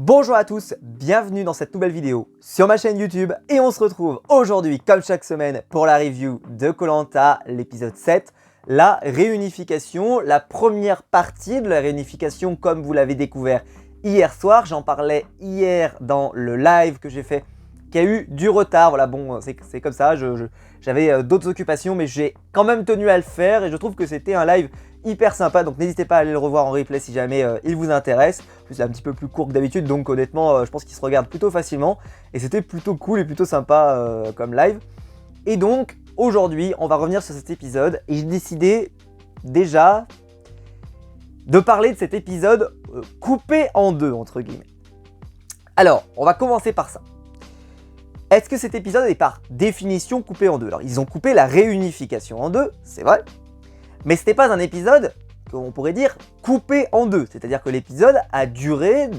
Bonjour à tous, bienvenue dans cette nouvelle vidéo sur ma chaîne YouTube et on se retrouve aujourd'hui comme chaque semaine pour la review de Koh Lanta, l'épisode 7, la réunification, la première partie de la réunification comme vous l'avez découvert hier soir. J'en parlais hier dans le live que j'ai fait qui a eu du retard, voilà bon c'est comme ça, j'avais d'autres occupations mais j'ai quand même tenu à le faire et je trouve que c'était un live hyper sympa, donc n'hésitez pas à aller le revoir en replay si jamais il vous intéresse. C'est un petit peu plus court que d'habitude, donc honnêtement je pense qu'il se regarde plutôt facilement et c'était plutôt cool et plutôt sympa comme live. Et donc aujourd'hui on va revenir sur cet épisode et j'ai décidé déjà de parler de cet épisode coupé en deux entre guillemets. Alors on va commencer par ça. Est-ce que cet épisode est par définition coupé en deux? Alors ils ont coupé la réunification en deux, c'est vrai. Mais ce n'était pas un épisode qu'on pourrait dire coupé en deux, c'est-à-dire que l'épisode a duré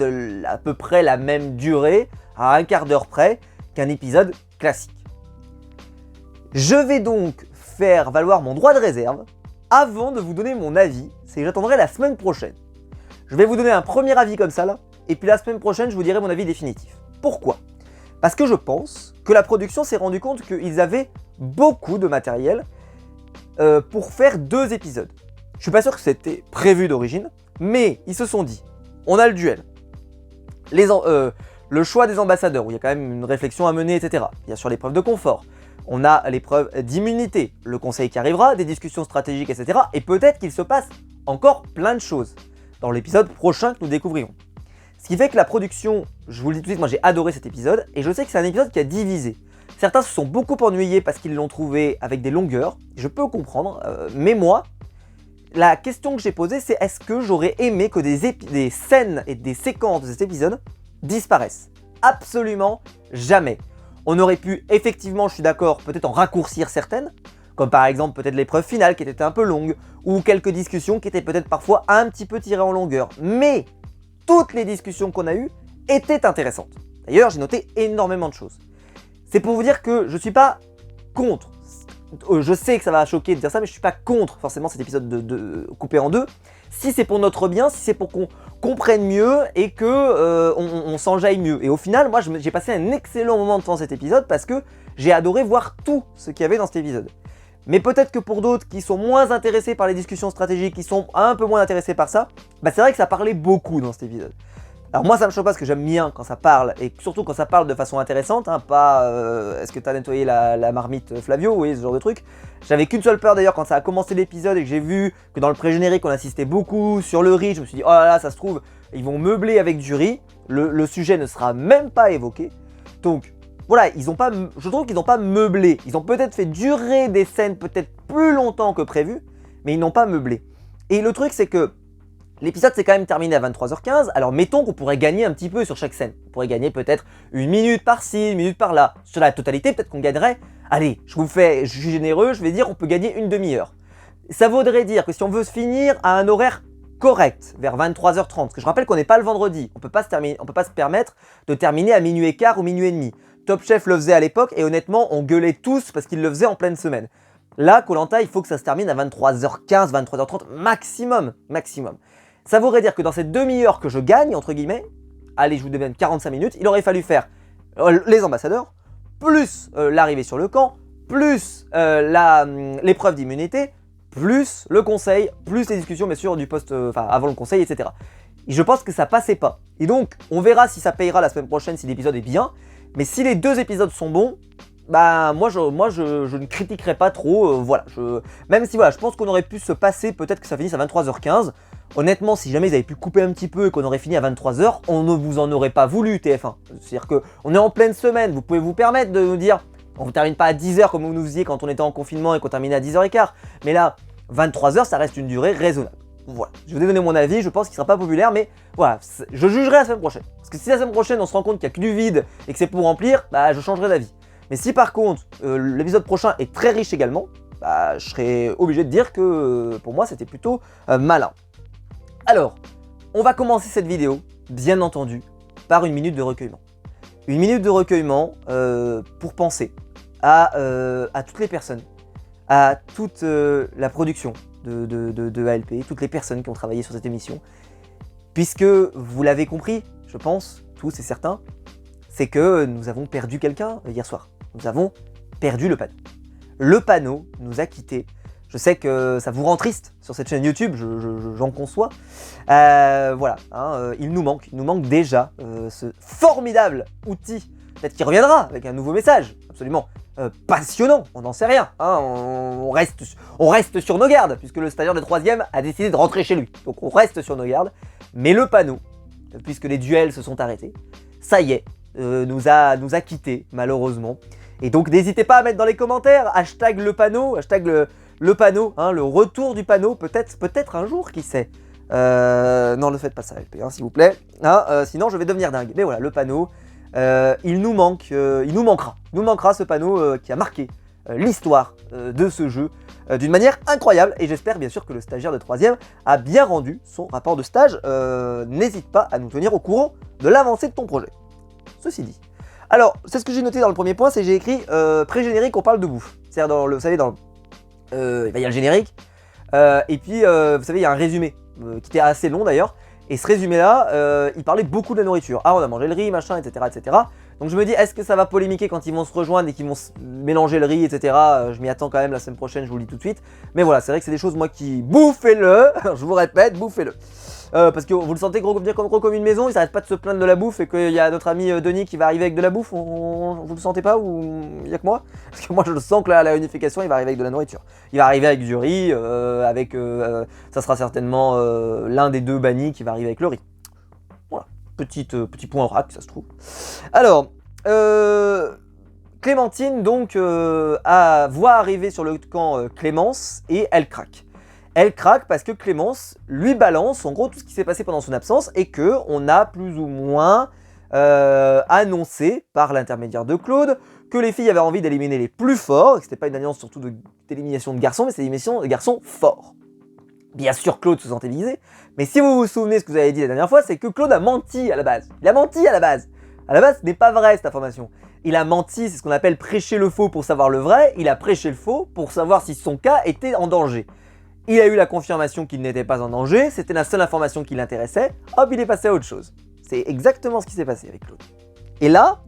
à peu près la même durée, à un quart d'heure près, qu'un épisode classique. Je vais donc faire valoir mon droit de réserve avant de vous donner mon avis, c'est que j'attendrai la semaine prochaine. Je vais vous donner un premier avis comme ça là, et puis la semaine prochaine je vous dirai mon avis définitif. Pourquoi ? Parce que je pense que la production s'est rendu compte qu'ils avaient beaucoup de matériel pour faire 2 épisodes. Je suis pas sûr que c'était prévu d'origine, mais ils se sont dit, on a le duel, le choix des ambassadeurs, où il y a quand même une réflexion à mener, etc. Bien sûr l'épreuve de confort, on a l'épreuve d'immunité, le conseil qui arrivera, des discussions stratégiques, etc. Et peut-être qu'il se passe encore plein de choses dans l'épisode prochain que nous découvrirons. Ce qui fait que la production, je vous le dis tout de suite, moi j'ai adoré cet épisode, et je sais que c'est un épisode qui a divisé. Certains se sont beaucoup ennuyés parce qu'ils l'ont trouvé avec des longueurs, je peux comprendre, mais moi, la question que j'ai posée c'est est-ce que j'aurais aimé que des scènes et des séquences de cet épisode disparaissent? Absolument jamais. On aurait pu, effectivement, je suis d'accord, peut-être en raccourcir certaines, comme par exemple peut-être l'épreuve finale qui était un peu longue, ou quelques discussions qui étaient peut-être parfois un petit peu tirées en longueur, mais toutes les discussions qu'on a eues étaient intéressantes. D'ailleurs, j'ai noté énormément de choses. C'est pour vous dire que je ne suis pas contre. Je sais que ça va choquer de dire ça, mais je ne suis pas contre forcément cet épisode de coupé en deux. Si c'est pour notre bien, si c'est pour qu'on comprenne mieux et que on s'enjaille mieux. Et au final, moi j'ai passé un excellent moment devant cet épisode parce que j'ai adoré voir tout ce qu'il y avait dans cet épisode. Mais peut-être que pour d'autres qui sont moins intéressés par les discussions stratégiques, qui sont un peu moins intéressés par ça, bah c'est vrai que ça parlait beaucoup dans cet épisode. Alors moi ça me choque pas parce que j'aime bien quand ça parle, et surtout quand ça parle de façon intéressante, hein, pas est-ce que t'as nettoyé la marmite Flavio, oui ce genre de truc. J'avais qu'une seule peur d'ailleurs quand ça a commencé l'épisode et que j'ai vu que dans le pré-générique on insistait beaucoup sur le riz, je me suis dit oh là là ça se trouve ils vont meubler avec du riz, le sujet ne sera même pas évoqué. Donc voilà, je trouve qu'ils n'ont pas meublé, ils ont peut-être fait durer des scènes peut-être plus longtemps que prévu, mais ils n'ont pas meublé. Et le truc c'est que l'épisode s'est quand même terminé à 23h15, alors mettons qu'on pourrait gagner un petit peu sur chaque scène. On pourrait gagner peut-être 1 minute par-ci, 1 minute par-là. Sur la totalité, peut-être qu'on gagnerait, allez, je suis généreux, je vais dire on peut gagner une demi-heure. Ça voudrait dire que si on veut se finir à un horaire correct, vers 23h30, parce que je rappelle qu'on n'est pas le vendredi, on peut pas se permettre de terminer à minuit et quart ou minuit et demi. Top Chef le faisait à l'époque et honnêtement, on gueulait tous parce qu'il le faisait en pleine semaine. Là, Koh Lanta, il faut que ça se termine à 23h15, 23h30 maximum. Ça voudrait dire que dans cette demi-heure que je gagne, entre guillemets, allez, je vous donne 45 minutes, il aurait fallu faire les ambassadeurs, plus l'arrivée sur le camp, plus l'épreuve d'immunité, plus le conseil, plus les discussions, bien sûr, du poste, avant le conseil, etc. Et je pense que ça passait pas. Et donc, on verra si ça payera la semaine prochaine, si l'épisode est bien. Mais si les 2 épisodes sont bons, bah moi je ne critiquerai pas trop, voilà. Même si voilà, je pense qu'on aurait pu se passer, peut-être que ça finisse à 23h15. Honnêtement, si jamais ils avaient pu couper un petit peu et qu'on aurait fini à 23h, on ne vous en aurait pas voulu TF1. C'est-à-dire qu'on est en pleine semaine, vous pouvez vous permettre de nous dire, on ne termine pas à 10h comme vous nous faisiez quand on était en confinement et qu'on terminait à 10h15. Mais là, 23h, ça reste une durée raisonnable. Voilà, je vous ai donné mon avis, je pense qu'il ne sera pas populaire, mais voilà, je jugerai la semaine prochaine. Parce que si la semaine prochaine on se rend compte qu'il n'y a que du vide et que c'est pour remplir, bah je changerai d'avis. Mais si par contre l'épisode prochain est très riche également, bah je serai obligé de dire que pour moi c'était plutôt malin. Alors, on va commencer cette vidéo, bien entendu, par une minute de recueillement. Une minute de recueillement pour penser à toutes les personnes, à toute la production de ALP, toutes les personnes qui ont travaillé sur cette émission, puisque vous l'avez compris, je pense, tous et certains, c'est que nous avons perdu quelqu'un hier soir. Nous avons perdu le panneau. Le panneau nous a quittés. Je sais que ça vous rend triste sur cette chaîne YouTube, j'en conçois. Voilà, hein, il nous manque déjà ce formidable outil. Peut-être qu'il reviendra avec un nouveau message, absolument passionnant, on n'en sait rien. Hein, on reste sur nos gardes, puisque le stagiaire de 3e a décidé de rentrer chez lui. Donc on reste sur nos gardes. Mais le panneau, puisque les duels se sont arrêtés, ça y est, nous a quittés, malheureusement. Et donc n'hésitez pas à mettre dans les commentaires, hashtag le panneau, hashtag le panneau, hein, le retour du panneau, peut-être un jour, qui sait. Non, ne faites pas ça, LP, hein, s'il vous plaît. Hein, sinon, je vais devenir dingue. Mais voilà, le panneau, il nous manquera ce panneau qui a marqué l'histoire de ce jeu d'une manière incroyable. Et j'espère bien sûr que le stagiaire de 3e a bien rendu son rapport de stage. N'hésite pas à nous tenir au courant de l'avancée de ton projet. Ceci dit. Alors, c'est ce que j'ai noté dans le premier point, c'est que j'ai écrit pré-générique, on parle de bouffe. C'est-à-dire, vous savez, il y a le générique, et puis, vous savez, il y a un résumé, qui était assez long d'ailleurs, et ce résumé-là, il parlait beaucoup de la nourriture. Ah, on a mangé le riz, machin, etc., etc. Donc je me dis, est-ce que ça va polémiquer quand ils vont se rejoindre et qu'ils vont mélanger le riz, etc. Je m'y attends quand même la semaine prochaine, je vous le dis tout de suite. Mais voilà, c'est vrai que c'est des choses, moi, qui... Bouffez-le. Je vous répète, bouffez-le. Parce que vous le sentez gros comme une maison, il s'arrête pas de se plaindre de la bouffe et qu'il y a notre ami Denis qui va arriver avec de la bouffe. Vous le sentez pas ou il y a que moi? Parce que moi je le sens que là, la unification, il va arriver avec de la nourriture. Il va arriver avec du riz, ça sera certainement l'un des deux bannis qui va arriver avec le riz. Voilà, petit point rack, ça se trouve. Alors, Clémentine donc voit arriver sur le camp Clémence et elle craque. Elle craque parce que Clémence lui balance en gros tout ce qui s'est passé pendant son absence et que on a plus ou moins annoncé par l'intermédiaire de Claude que les filles avaient envie d'éliminer les plus forts, et que c'était pas une alliance surtout d'élimination de garçons, mais c'est l'élimination de garçons forts. Bien sûr, Claude se sentait visé, mais si vous vous souvenez ce que vous avez dit la dernière fois, c'est que Claude a menti à la base. Il a menti à la base. À la base, ce n'est pas vrai cette information. Il a menti, c'est ce qu'on appelle prêcher le faux pour savoir le vrai. Il a prêché le faux pour savoir si son cas était en danger. Il a eu la confirmation qu'il n'était pas en danger, c'était la seule information qui l'intéressait, hop, il est passé à autre chose. C'est exactement ce qui s'est passé avec Claude. Et là,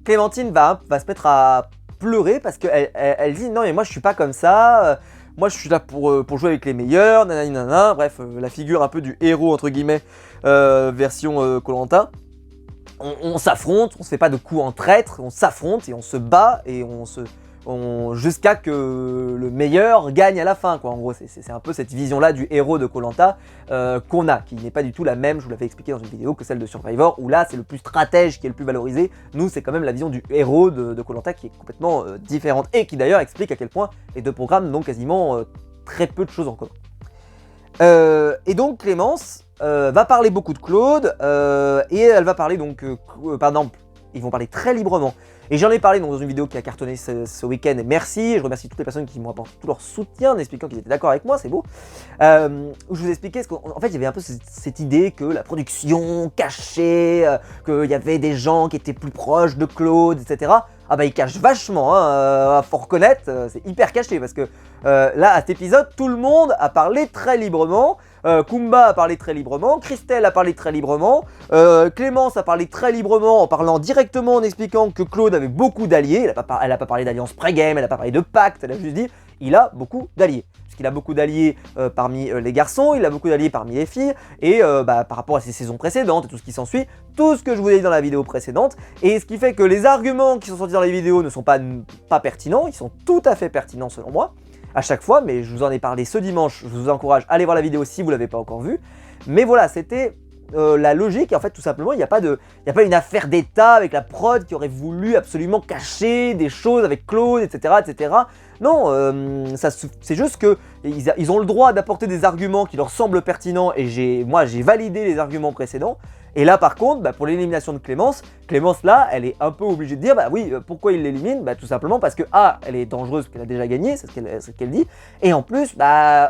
Clémentine va se mettre à pleurer parce qu'elle dit « Non mais moi je suis pas comme ça, moi je suis là pour jouer avec les meilleurs, nanana, bref, la figure un peu du héros entre guillemets, version Koh-Lanta. On s'affronte, on se fait pas de coups en traître, on s'affronte et on se bat et jusqu'à que le meilleur gagne à la fin, quoi. En gros, c'est un peu cette vision-là du héros de Koh-Lanta qu'on a, qui n'est pas du tout la même, je vous l'avais expliqué dans une vidéo, que celle de Survivor, où là, c'est le plus stratège qui est le plus valorisé. Nous, c'est quand même la vision du héros de Koh-Lanta qui est complètement différente, et qui d'ailleurs explique à quel point les deux programmes n'ont quasiment très peu de choses en commun. Et donc, Clémence va parler beaucoup de Claude, et elle va parler donc, par exemple, ils vont parler très librement. Et j'en ai parlé dans une vidéo qui a cartonné ce week-end, et merci, je remercie toutes les personnes qui m'ont apporté tout leur soutien en expliquant qu'ils étaient d'accord avec moi, c'est beau. Où je vous expliquais, en fait il y avait un peu cette idée que la production cachait, qu'il y avait des gens qui étaient plus proches de Claude, etc. Ah bah ils cachent vachement, hein, faut reconnaître, c'est hyper caché, parce que là à cet épisode, tout le monde a parlé très librement. Kumba a parlé très librement, Christelle a parlé très librement, Clémence a parlé très librement en parlant directement, en expliquant que Claude avait beaucoup d'alliés. Elle a pas parlé d'alliance pré-game, elle a pas parlé de pacte, elle a juste dit il a beaucoup d'alliés. Puisqu'il a beaucoup d'alliés parmi les garçons, il a beaucoup d'alliés parmi les filles, et par rapport à ses saisons précédentes et tout ce qui s'ensuit, tout ce que je vous ai dit dans la vidéo précédente, et ce qui fait que les arguments qui sont sortis dans les vidéos ne sont pas pertinents, ils sont tout à fait pertinents selon moi, à chaque fois, mais je vous en ai parlé ce dimanche, je vous encourage à aller voir la vidéo si vous ne l'avez pas encore vue. Mais voilà, c'était la logique, et en fait tout simplement, il n'y a pas une affaire d'état avec la prod qui aurait voulu absolument cacher des choses avec Claude, etc. etc. Non, c'est juste qu'ils ont le droit d'apporter des arguments qui leur semblent pertinents, et moi j'ai validé les arguments précédents. Et là par contre, pour l'élimination de Clémence là, elle est un peu obligée de dire, bah oui, pourquoi il l'élimine? Tout simplement parce que A, elle est dangereuse, parce qu'elle a déjà gagné, c'est ce qu'elle dit, et en plus,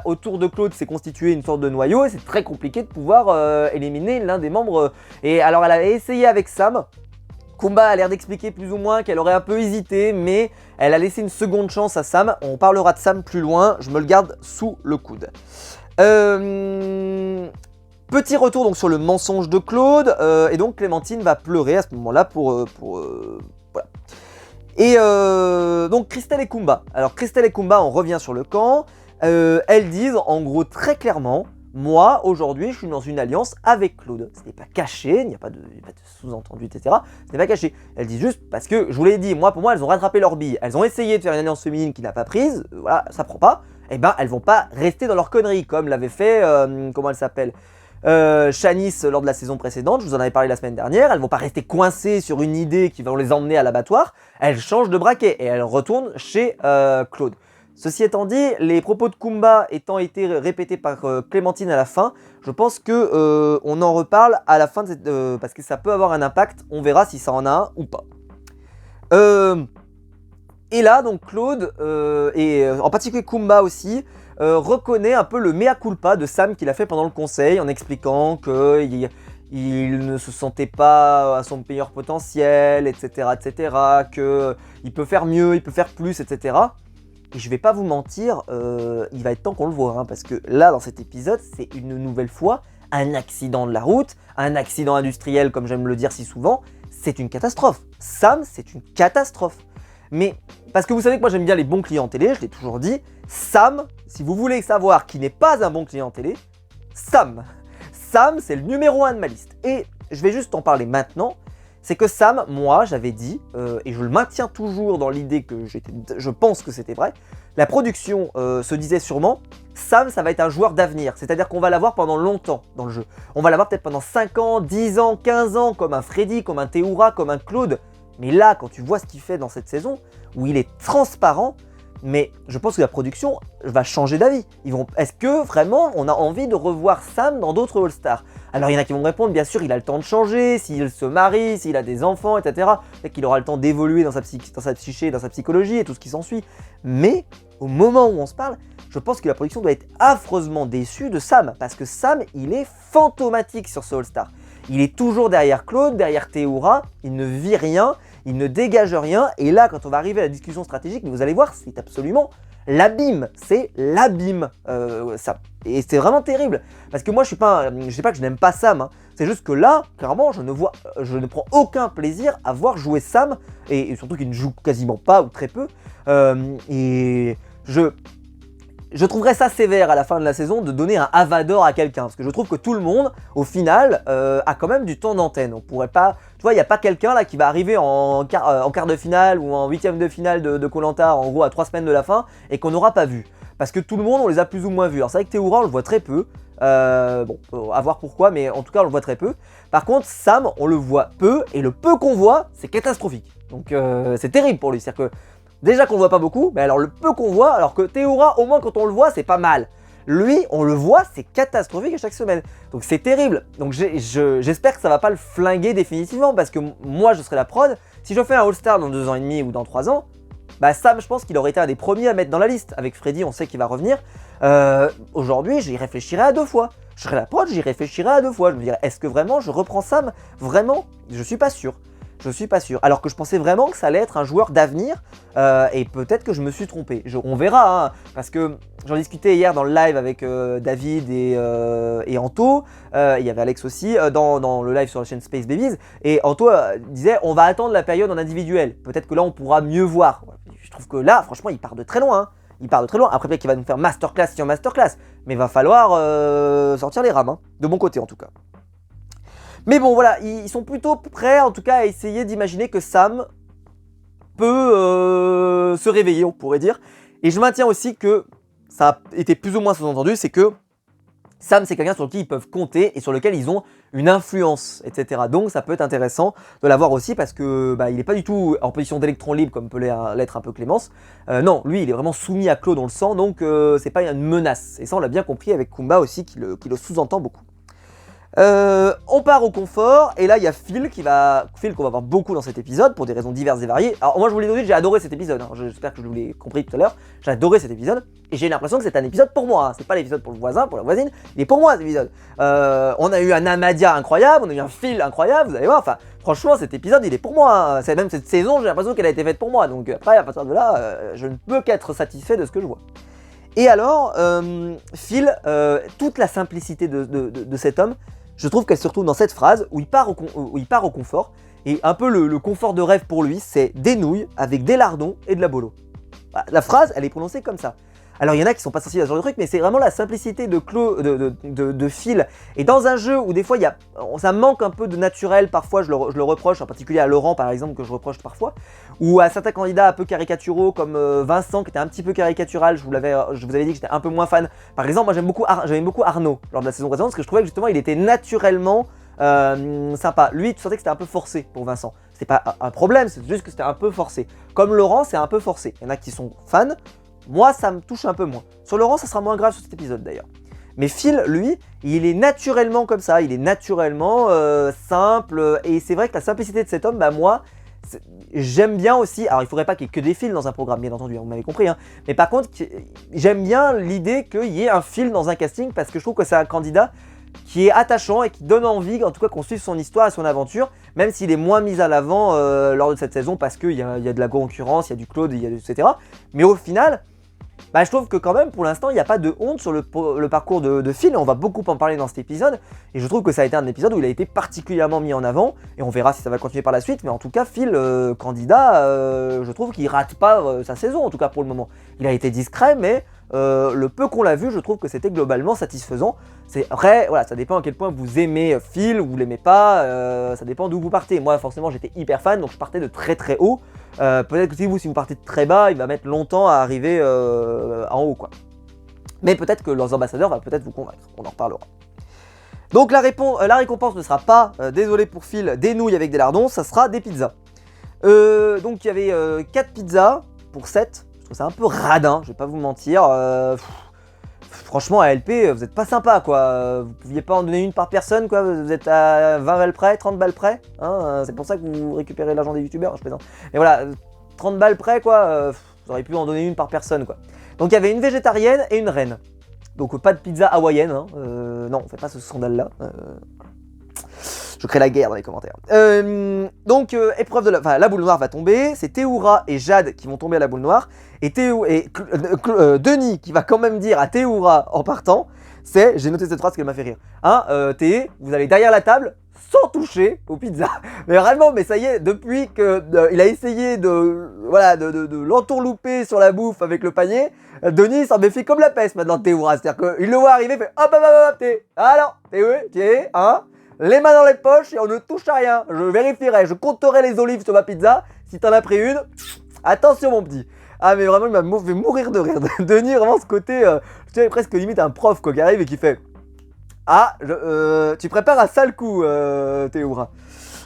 autour de Claude s'est constitué une sorte de noyau, et c'est très compliqué de pouvoir éliminer l'un des membres. Et alors elle a essayé avec Sam. Kumba a l'air d'expliquer plus ou moins qu'elle aurait un peu hésité, mais elle a laissé une seconde chance à Sam. On parlera de Sam plus loin, je me le garde sous le coude. Petit retour donc sur le mensonge de Claude, et donc Clémentine va pleurer à ce moment-là voilà. Et donc Christelle et Kumba. Alors Christelle et Kumba, on revient sur le camp. Elles disent en gros très clairement, moi aujourd'hui je suis dans une alliance avec Claude. Ce n'est pas caché, il n'y a pas de sous-entendu, etc. Ce n'est pas caché. Elles disent juste parce que je vous l'ai dit, moi pour moi elles ont rattrapé leur bille. Elles ont essayé de faire une alliance féminine qui n'a pas prise, voilà, ça prend pas. Et ben elles vont pas rester dans leur connerie comme l'avait fait, comment elle s'appelle, Shanice lors de la saison précédente, je vous en avais parlé la semaine dernière. Elles vont pas rester coincées sur une idée qui va les emmener à l'abattoir. Elles changent de braquet et elles retournent chez Claude. Ceci étant dit, les propos de Kumba étant été répétés par Clémentine à la fin, je pense que on en reparle à la fin de cette, parce que ça peut avoir un impact. On verra si ça en a un ou pas. Et là, donc Claude et en particulier Kumba aussi reconnaît un peu le mea culpa de Sam qu'il a fait pendant le conseil en expliquant qu'il ne se sentait pas à son meilleur potentiel, etc., qu'il peut faire mieux, il peut faire plus, etc. Et je vais pas vous mentir, il va être temps qu'on le voit, hein, parce que là, dans cet épisode, c'est une nouvelle fois un accident de la route, un accident industriel, comme j'aime le dire si souvent, c'est une catastrophe. Sam, c'est une catastrophe. Mais, parce que vous savez que moi j'aime bien les bons clients télé, je l'ai toujours dit, Sam, si vous voulez savoir qui n'est pas un bon client télé, Sam, c'est le numéro 1 de ma liste. Et je vais juste en parler maintenant, c'est que Sam, moi j'avais dit, et je le maintiens toujours dans l'idée que je pense que c'était vrai, la production se disait sûrement, Sam ça va être un joueur d'avenir, c'est-à-dire qu'on va l'avoir pendant longtemps dans le jeu. On va l'avoir peut-être pendant 5 ans, 10 ans, 15 ans, comme un Freddy, comme un Théoura, comme un Claude. Mais là, quand tu vois ce qu'il fait dans cette saison, où il est transparent, mais je pense que la production va changer d'avis. Est-ce que vraiment on a envie de revoir Sam dans d'autres All-Stars? Alors il y en a qui vont répondre, bien sûr, il a le temps de changer, s'il se marie, s'il a des enfants, etc. Peut-être qu'il aura le temps d'évoluer dans sa psyché, dans sa psychologie et tout ce qui s'ensuit. Mais au moment où on se parle, je pense que la production doit être affreusement déçue de Sam, parce que Sam, il est fantomatique sur ce All-Star. Il est toujours derrière Claude, derrière Théoura, il ne vit rien, il ne dégage rien, et là, quand on va arriver à la discussion stratégique, vous allez voir, c'est absolument l'abîme, Sam. Et c'est vraiment terrible, parce que moi, je sais pas que je n'aime pas Sam, hein. C'est juste que là, clairement, je ne prends aucun plaisir à voir jouer Sam, et surtout qu'il ne joue quasiment pas, ou très peu, et je trouverais ça sévère à la fin de la saison de donner un Avador à quelqu'un, parce que je trouve que tout le monde, au final, a quand même du temps d'antenne. On pourrait pas, tu vois, il n'y a pas quelqu'un là qui va arriver en quart de finale ou en huitième de finale de Koh-Lanta, en gros à 3 semaines de la fin, et qu'on n'aura pas vu. Parce que tout le monde, on les a plus ou moins vus. Alors c'est vrai que Théoura, on le voit très peu, bon, à voir pourquoi, mais en tout cas on le voit très peu. Par contre, Sam, on le voit peu, et le peu qu'on voit, c'est catastrophique. Donc c'est terrible pour lui, c'est-à-dire que déjà qu'on le voit pas beaucoup, mais alors le peu qu'on voit, alors que Théoura, au moins quand on le voit, c'est pas mal. Lui, on le voit, c'est catastrophique à chaque semaine. Donc c'est terrible. Donc j'espère que ça va pas le flinguer définitivement, parce que moi je serai la prod. Si je fais un All-Star dans 2 ans et demi ou dans 3 ans, bah Sam, je pense qu'il aurait été un des premiers à mettre dans la liste. Avec Freddy, on sait qu'il va revenir. Aujourd'hui, j'y réfléchirai à 2 fois. Je serai la prod, j'y réfléchirai à 2 fois. Je me dirais, est-ce que vraiment je reprends Sam? Vraiment? Je suis pas sûr. Je suis pas sûr. Alors que je pensais vraiment que ça allait être un joueur d'avenir, et peut-être que je me suis trompé. On verra, hein, parce que j'en discutais hier dans le live avec David et Anto. Il y avait Alex aussi dans le live sur la chaîne Space Babies. Et Anto disait, on va attendre la période en individuel. Peut-être que là, on pourra mieux voir. Je trouve que là, franchement, il part de très loin. Hein. Il part de très loin. Après, peut-être qu'il va nous faire masterclass sur masterclass. Mais il va falloir sortir les rames, hein, de mon côté en tout cas. Mais bon voilà, ils sont plutôt prêts en tout cas à essayer d'imaginer que Sam peut se réveiller, on pourrait dire. Et je maintiens aussi que ça a été plus ou moins sous-entendu, c'est que Sam c'est quelqu'un sur qui ils peuvent compter et sur lequel ils ont une influence, etc. Donc ça peut être intéressant de l'avoir aussi, parce que il n'est pas du tout en position d'électron libre comme peut l'être un peu Clémence. Non, lui il est vraiment soumis à Claude, on le sent, donc c'est pas une menace. Et ça on l'a bien compris avec Kumba aussi qui le sous-entend beaucoup. On part au confort, et là il y a Phil qu'on va voir beaucoup dans cet épisode pour des raisons diverses et variées. Alors moi je vous l'ai dit, j'ai adoré cet épisode, hein. J'espère que je vous l'ai compris tout à l'heure. J'ai adoré cet épisode et j'ai l'impression que c'est un épisode pour moi, hein. C'est pas l'épisode pour le voisin, pour la voisine, il est pour moi cet épisode. On a eu un Amadia incroyable, on a eu un Phil incroyable, vous allez voir, enfin franchement cet épisode il est pour moi, hein. C'est même cette saison, j'ai l'impression qu'elle a été faite pour moi, donc après à partir de là je ne peux qu'être satisfait de ce que je vois. Et alors, Phil, toute la simplicité de cet homme, je trouve qu'elle se retrouve dans cette phrase où il part au confort. Et un peu le confort de rêve pour lui, c'est des nouilles avec des lardons et de la bolo. Voilà, la phrase, elle est prononcée comme ça. Alors il y en a qui sont pas sensibles à ce genre de truc, mais c'est vraiment la simplicité de Phil. Et dans un jeu où des fois ça manque un peu de naturel, parfois je le reproche, en particulier à Laurent par exemple, que je reproche parfois, ou à certains candidats un peu caricaturaux comme Vincent qui était un petit peu caricatural, je vous avais dit que j'étais un peu moins fan. Par exemple, moi j'aimais beaucoup Arnaud lors de la saison précédente, parce que je trouvais que justement il était naturellement sympa. Lui, tu sentais que c'était un peu forcé pour Vincent. C'était pas un problème, c'est juste que c'était un peu forcé. Comme Laurent, c'est un peu forcé. Il y en a qui sont fans. Moi, ça me touche un peu moins. Sur Laurent, ça sera moins grave sur cet épisode d'ailleurs. Mais Phil, lui, il est naturellement comme ça. Il est naturellement simple. Et c'est vrai que la simplicité de cet homme, bah moi, j'aime bien aussi. Alors, il faudrait pas qu'il y ait que des fils dans un programme, bien entendu, vous m'avez compris. Hein. Mais par contre, j'aime bien l'idée qu'il y ait un fil dans un casting parce que je trouve que c'est un candidat qui est attachant et qui donne envie, en tout cas, qu'on suive son histoire et son aventure, même s'il est moins mis à l'avant lors de cette saison parce qu'il y a de la concurrence, il y a du Claude, etc. Mais au final, bah, je trouve que quand même, pour l'instant, il n'y a pas de honte sur le parcours de Phil. On va beaucoup en parler dans cet épisode. Et je trouve que ça a été un épisode où il a été particulièrement mis en avant. Et on verra si ça va continuer par la suite. Mais en tout cas, Phil, candidat, je trouve qu'il rate pas sa saison, en tout cas pour le moment. Il a été discret, mais le peu qu'on l'a vu, je trouve que c'était globalement satisfaisant. C'est vrai, voilà, ça dépend à quel point vous aimez Phil ou vous l'aimez pas. Ça dépend d'où vous partez. Moi, forcément, j'étais hyper fan, donc je partais de très très haut. Peut-être que si vous partez de très bas, il va mettre longtemps à arriver en haut, quoi. Mais peut-être que leurs ambassadeurs va peut-être vous convaincre. On en reparlera. Donc la récompense ne sera pas, désolé pour Phil, des nouilles avec des lardons, ça sera des pizzas. Donc il y avait 4 pizzas pour 7. Je trouve ça un peu radin, je vais pas vous mentir. Franchement, à LP, vous êtes pas sympa, quoi. Vous pouviez pas en donner une par personne, quoi. Vous êtes à 20 balles près, 30 balles près. Hein, c'est pour ça que vous récupérez l'argent des youtubeurs, je plaisante. Mais voilà, 30 balles près, quoi. Vous auriez pu en donner une par personne, quoi. Donc il y avait une végétarienne et une reine. Donc pas de pizza hawaïenne, hein. Non, on fait pas ce scandale-là. Je crée la guerre dans les commentaires. Épreuve de la boule noire va tomber. C'est Théoura et Jade qui vont tomber à la boule noire. Et Denis qui va quand même dire à Théoura en partant, j'ai noté cette phrase qui m'a fait rire. Hein, Thé, vous allez derrière la table sans toucher aux pizzas. Mais vraiment, mais ça y est, depuis qu'il a essayé de l'entourlouper sur la bouffe avec le panier, Denis s'en méfie comme la peste maintenant de Théoura. C'est-à-dire qu'il le voit arriver, il fait hop, Thé. Alors, Thé, hein, les mains dans les poches et on ne touche à rien. Je vérifierai, je compterai les olives sur ma pizza. Si t'en as pris une, attention mon petit. Ah mais vraiment il m'a fait mourir de rire. Denis, vraiment ce côté, je dirais presque limite un prof quoi, qui arrive et qui fait ah, tu prépares un sale coup Théoura.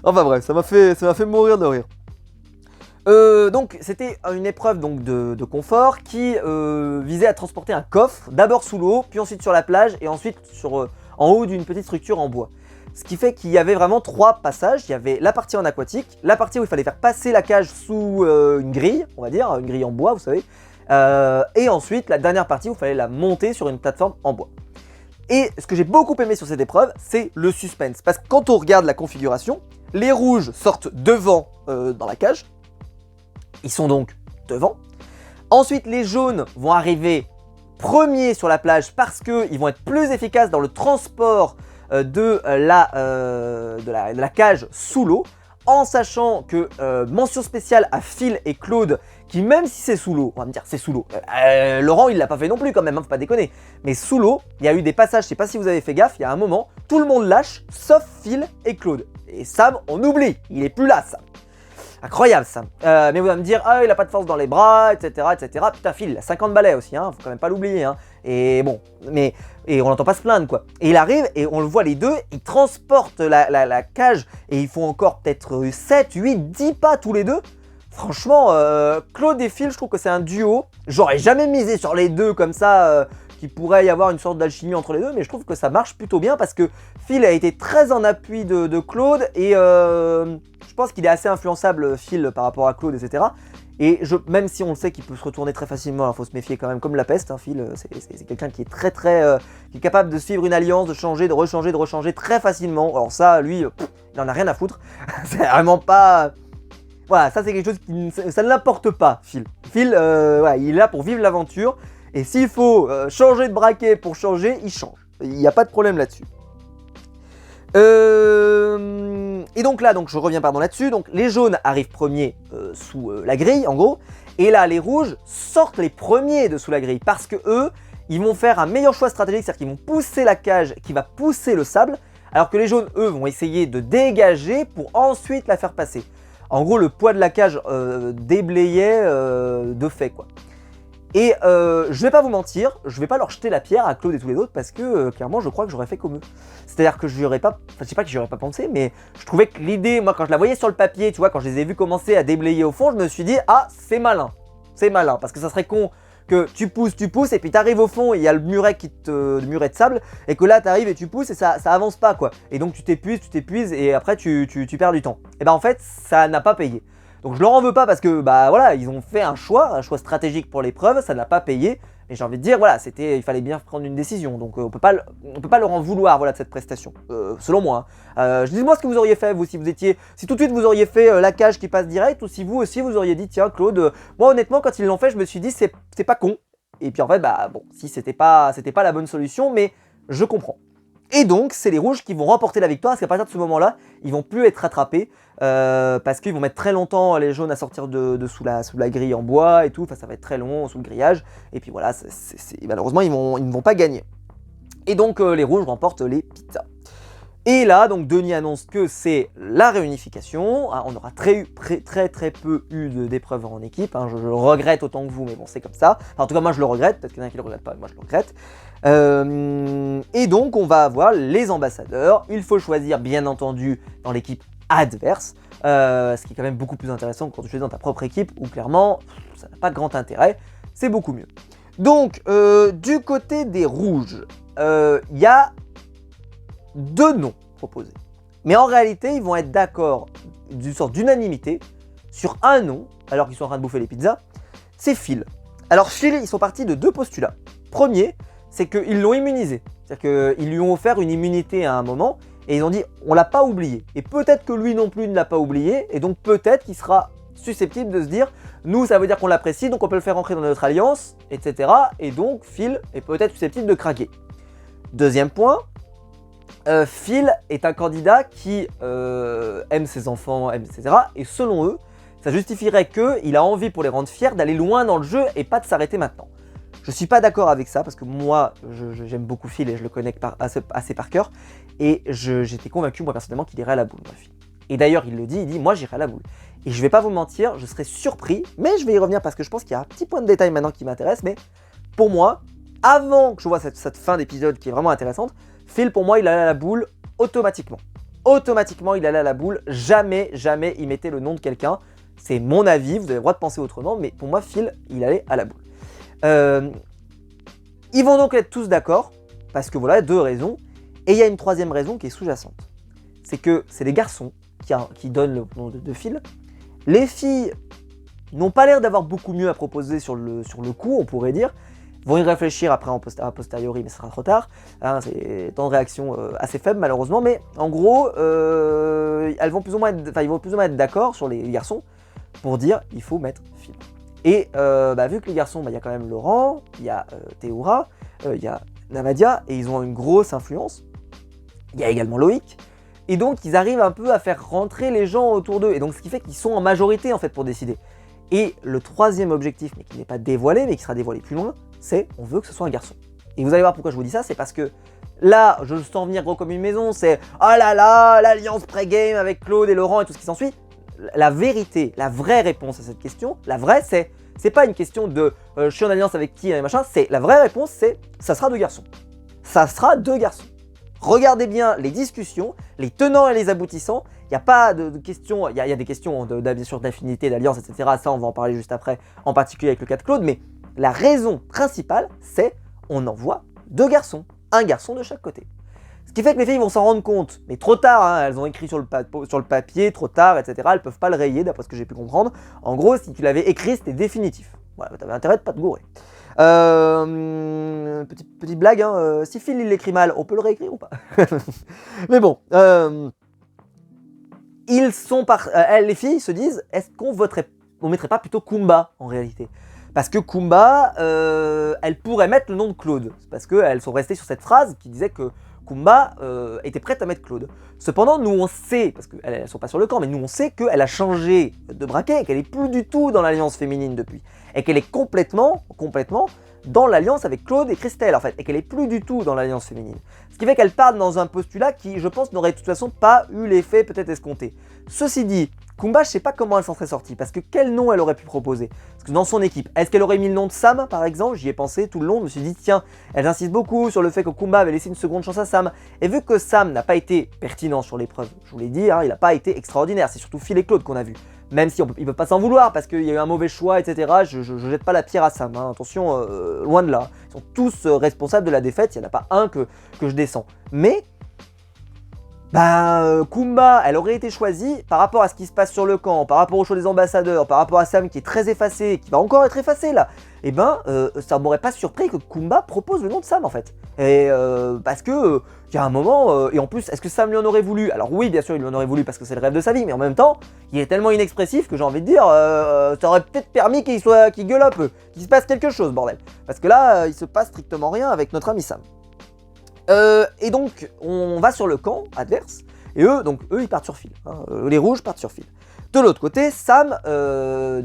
Enfin bref, ça m'a fait mourir de rire. Donc c'était une épreuve donc, de confort qui visait à transporter un coffre, d'abord sous l'eau, puis ensuite sur la plage et ensuite en haut d'une petite structure en bois. Ce qui fait qu'il y avait vraiment 3 passages. Il y avait la partie en aquatique, la partie où il fallait faire passer la cage sous une grille, on va dire, une grille en bois, vous savez. Et ensuite, la dernière partie où il fallait la monter sur une plateforme en bois. Et ce que j'ai beaucoup aimé sur cette épreuve, c'est le suspense. Parce que quand on regarde la configuration, les rouges sortent devant dans la cage. Ils sont donc devant. Ensuite, les jaunes vont arriver premiers sur la plage parce qu'ils vont être plus efficaces dans le transport de la cage sous l'eau, en sachant que mention spéciale à Phil et Claude, qui même si c'est sous l'eau, on va me dire c'est sous l'eau, Laurent il l'a pas fait non plus quand même, hein, faut pas déconner, mais sous l'eau, il y a eu des passages, je sais pas si vous avez fait gaffe, il y a un moment, tout le monde lâche, sauf Phil et Claude. Et Sam, on oublie, il est plus là Sam. Incroyable Sam. Mais vous allez me dire, ah il a pas de force dans les bras, etc. Putain Phil, il a 50 balais aussi, hein, faut quand même pas l'oublier. Hein. Et bon, et on n'entend pas se plaindre quoi. Et il arrive et on le voit les deux, ils transportent la cage et ils font encore peut-être 7, 8, 10 pas tous les deux. Franchement, Claude et Phil, je trouve que c'est un duo. J'aurais jamais misé sur les deux comme ça, qu'il pourrait y avoir une sorte d'alchimie entre les deux, mais je trouve que ça marche plutôt bien parce que Phil a été très en appui de Claude et je pense qu'il est assez influençable Phil par rapport à Claude, etc. Et même si on le sait qu'il peut se retourner très facilement, il faut se méfier quand même comme la peste, hein, Phil, c'est quelqu'un qui est très qui est capable de suivre une alliance, de changer, de rechanger très facilement. Alors ça, lui, il en a rien à foutre. C'est vraiment pas... Voilà, ça c'est quelque chose ça ne l'importe pas, Phil. Phil, voilà, il est là pour vivre l'aventure. Et s'il faut changer de braquet pour changer, il change. Il n'y a pas de problème là-dessus. Et donc là, je reviens là-dessus. Donc les jaunes arrivent premiers sous la grille, en gros. Et là, les rouges sortent les premiers de sous la grille. Parce que eux, ils vont faire un meilleur choix stratégique. C'est-à-dire qu'ils vont pousser la cage qui va pousser le sable. Alors que les jaunes, eux, vont essayer de dégager pour ensuite la faire passer. En gros, le poids de la cage déblayait de fait, quoi. Et je vais pas vous mentir, je vais pas leur jeter la pierre à Claude et tous les autres parce que clairement je crois que j'aurais fait comme eux. C'est-à-dire que je n'aurais pas, je sais pas que j'y aurais pas pensé, mais je trouvais que l'idée, moi quand je la voyais sur le papier, tu vois, quand je les ai vus commencer à déblayer au fond, je me suis dit ah c'est malin, parce que ça serait con que tu pousses et puis t'arrives au fond et il y a le muret le muret de sable et que là t'arrives et tu pousses et ça avance pas quoi. Et donc tu t'épuises et après tu perds du temps. Et ben en fait ça n'a pas payé. Donc je leur en veux pas parce que bah voilà, ils ont fait un choix stratégique pour l'épreuve, ça n'a pas payé. Et j'ai envie de dire voilà, il fallait bien prendre une décision. Donc on peut pas leur en vouloir voilà de cette prestation, selon moi. Dites-moi ce que vous auriez fait vous si tout de suite vous auriez fait la cage qui passe direct ou si vous aussi vous auriez dit tiens Claude, moi honnêtement quand ils l'ont fait je me suis dit c'est pas con. Et puis en fait bah bon si c'était pas la bonne solution mais je comprends. Et donc, c'est les rouges qui vont remporter la victoire, parce qu'à partir de ce moment-là, ils vont plus être rattrapés, parce qu'ils vont mettre très longtemps les jaunes à sortir de sous la grille en bois et tout, enfin ça va être très long sous le grillage, et puis voilà, malheureusement ils ne vont pas gagner. Et donc les rouges remportent les pizzas. Et là, donc Denis annonce que c'est la réunification, hein, on aura très peu eu d'épreuves en équipe, hein, je le regrette autant que vous, mais bon c'est comme ça. Enfin, en tout cas moi je le regrette, peut-être qu'il y en a qui le regrettent pas, mais moi je le regrette. Et donc on va avoir les ambassadeurs, il faut choisir bien entendu dans l'équipe adverse, ce qui est quand même beaucoup plus intéressant que quand tu choisis dans ta propre équipe, où clairement ça n'a pas grand intérêt, c'est beaucoup mieux. Donc du côté des rouges, il y a 2 noms proposés. Mais en réalité, ils vont être d'accord d'une sorte d'unanimité sur un nom, alors qu'ils sont en train de bouffer les pizzas, c'est Phil. Alors Phil, ils sont partis de 2 postulats. Premier, c'est qu'ils l'ont immunisé. C'est-à-dire qu'ils lui ont offert une immunité à un moment, et ils ont dit, on l'a pas oublié. Et peut-être que lui non plus ne l'a pas oublié, et donc peut-être qu'il sera susceptible de se dire, nous ça veut dire qu'on l'apprécie, donc on peut le faire rentrer dans notre alliance, etc. Et donc Phil est peut-être susceptible de craquer. Deuxième point, Phil est un candidat qui aime ses enfants, etc. Et selon eux, ça justifierait qu'il a envie pour les rendre fiers d'aller loin dans le jeu et pas de s'arrêter maintenant. Je suis pas d'accord avec ça parce que moi, j'aime beaucoup Phil et je le connais assez par cœur. Et j'étais convaincu, moi personnellement, qu'il irait à la boule, moi, Phil. Et d'ailleurs, il le dit, moi j'irai à la boule. Et je vais pas vous mentir, je serais surpris, mais je vais y revenir parce que je pense qu'il y a un petit point de détail maintenant qui m'intéresse. Mais pour moi, avant que je vois cette fin d'épisode qui est vraiment intéressante, Phil, pour moi, il allait à la boule automatiquement. Automatiquement, il allait à la boule. Jamais il mettait le nom de quelqu'un. C'est mon avis, vous avez le droit de penser autrement, mais pour moi, Phil, il allait à la boule. Ils vont donc être tous d'accord, parce que voilà, 2 raisons. Et il y a une 3e raison qui est sous-jacente. C'est que c'est les garçons qui donnent le nom de Phil. Les filles n'ont pas l'air d'avoir beaucoup mieux à proposer sur le coup, on pourrait dire. Vont y réfléchir après a posteriori, mais ce sera trop tard. Hein, c'est temps de réaction assez faible malheureusement, mais en gros, ils vont plus ou moins être d'accord sur les garçons pour dire il faut mettre Phil. Et vu que les garçons, il y a quand même Laurent, il y a Théoura, il y a Navadia, et ils ont une grosse influence. Il y a également Loïc. Et donc ils arrivent un peu à faire rentrer les gens autour d'eux. Et donc ce qui fait qu'ils sont en majorité en fait pour décider. Et le 3e objectif, mais qui n'est pas dévoilé, mais qui sera dévoilé plus loin, c'est on veut que ce soit un garçon. Et vous allez voir pourquoi je vous dis ça, c'est parce que là, je le sens venir gros comme une maison, c'est oh là là, l'alliance pré-game avec Claude et Laurent et tout ce qui s'ensuit. La vérité, la vraie réponse à cette question, la vraie c'est pas une question de je suis en alliance avec qui et machin, c'est la vraie réponse c'est ça sera 2 garçons. Ça sera 2 garçons. Regardez bien les discussions, les tenants et les aboutissants. Il n'y a pas de questions, il y a des questions bien sûr d'affinité, d'alliance, etc. Ça, on va en parler juste après, en particulier avec le cas de Claude. Mais la raison principale, c'est on envoie 2 garçons, un garçon de chaque côté. Ce qui fait que les filles vont s'en rendre compte, mais trop tard, hein, elles ont écrit sur le papier, trop tard, etc. Elles peuvent pas le rayer, d'après ce que j'ai pu comprendre. En gros, si tu l'avais écrit, c'était définitif. Voilà, t'avais intérêt de pas te gourer. Petite blague, hein, si Phil il l'écrit mal, on peut le réécrire ou pas? Mais bon, les filles se disent, est-ce qu'on mettrait pas plutôt Kumba en réalité? Parce que Kumba, elle pourrait mettre le nom de Claude. C'est parce qu'elles sont restées sur cette phrase qui disait que Kumba était prête à mettre Claude. Cependant, nous on sait, parce qu'elles ne sont pas sur le camp, mais nous on sait qu'elle a changé de braquet, qu'elle est plus du tout dans l'alliance féminine depuis. Et qu'elle est complètement dans l'alliance avec Claude et Christelle en fait. Et qu'elle est plus du tout dans l'alliance féminine. Ce qui fait qu'elle part dans un postulat qui, je pense, n'aurait de toute façon pas eu l'effet peut-être escompté. Ceci dit, Kumba, je sais pas comment elle s'en serait sortie, parce que quel nom elle aurait pu proposer? Parce que dans son équipe, est-ce qu'elle aurait mis le nom de Sam, par exemple? J'y ai pensé tout le long, je me suis dit, tiens, elle insiste beaucoup sur le fait que Kumba avait laissé une seconde chance à Sam, et vu que Sam n'a pas été pertinent sur l'épreuve, je vous l'ai dit, hein, il n'a pas été extraordinaire, c'est surtout Phil et Claude qu'on a vu. Même si il ne peut pas s'en vouloir, parce qu'il y a eu un mauvais choix, etc., je jette pas la pierre à Sam, hein, attention, loin de là. Ils sont tous responsables de la défaite, il n'y en a pas un que je descends. Mais... Kumba, elle aurait été choisie par rapport à ce qui se passe sur le camp, par rapport au choix des ambassadeurs, par rapport à Sam qui est très effacé, qui va encore être effacé là, et ça m'aurait pas surpris que Kumba propose le nom de Sam en fait. Et parce que il y a un moment, et en plus, est-ce que Sam lui en aurait voulu? Alors oui, bien sûr, il lui en aurait voulu parce que c'est le rêve de sa vie, mais en même temps, il est tellement inexpressif que j'ai envie de dire, ça aurait peut-être permis qu'il gueule un peu, qu'il se passe quelque chose, bordel. Parce que là, il se passe strictement rien avec notre ami Sam. Et donc, on va sur le camp adverse, et eux, ils partent sur Phil. Hein, les rouges partent sur Phil. De l'autre côté, Sam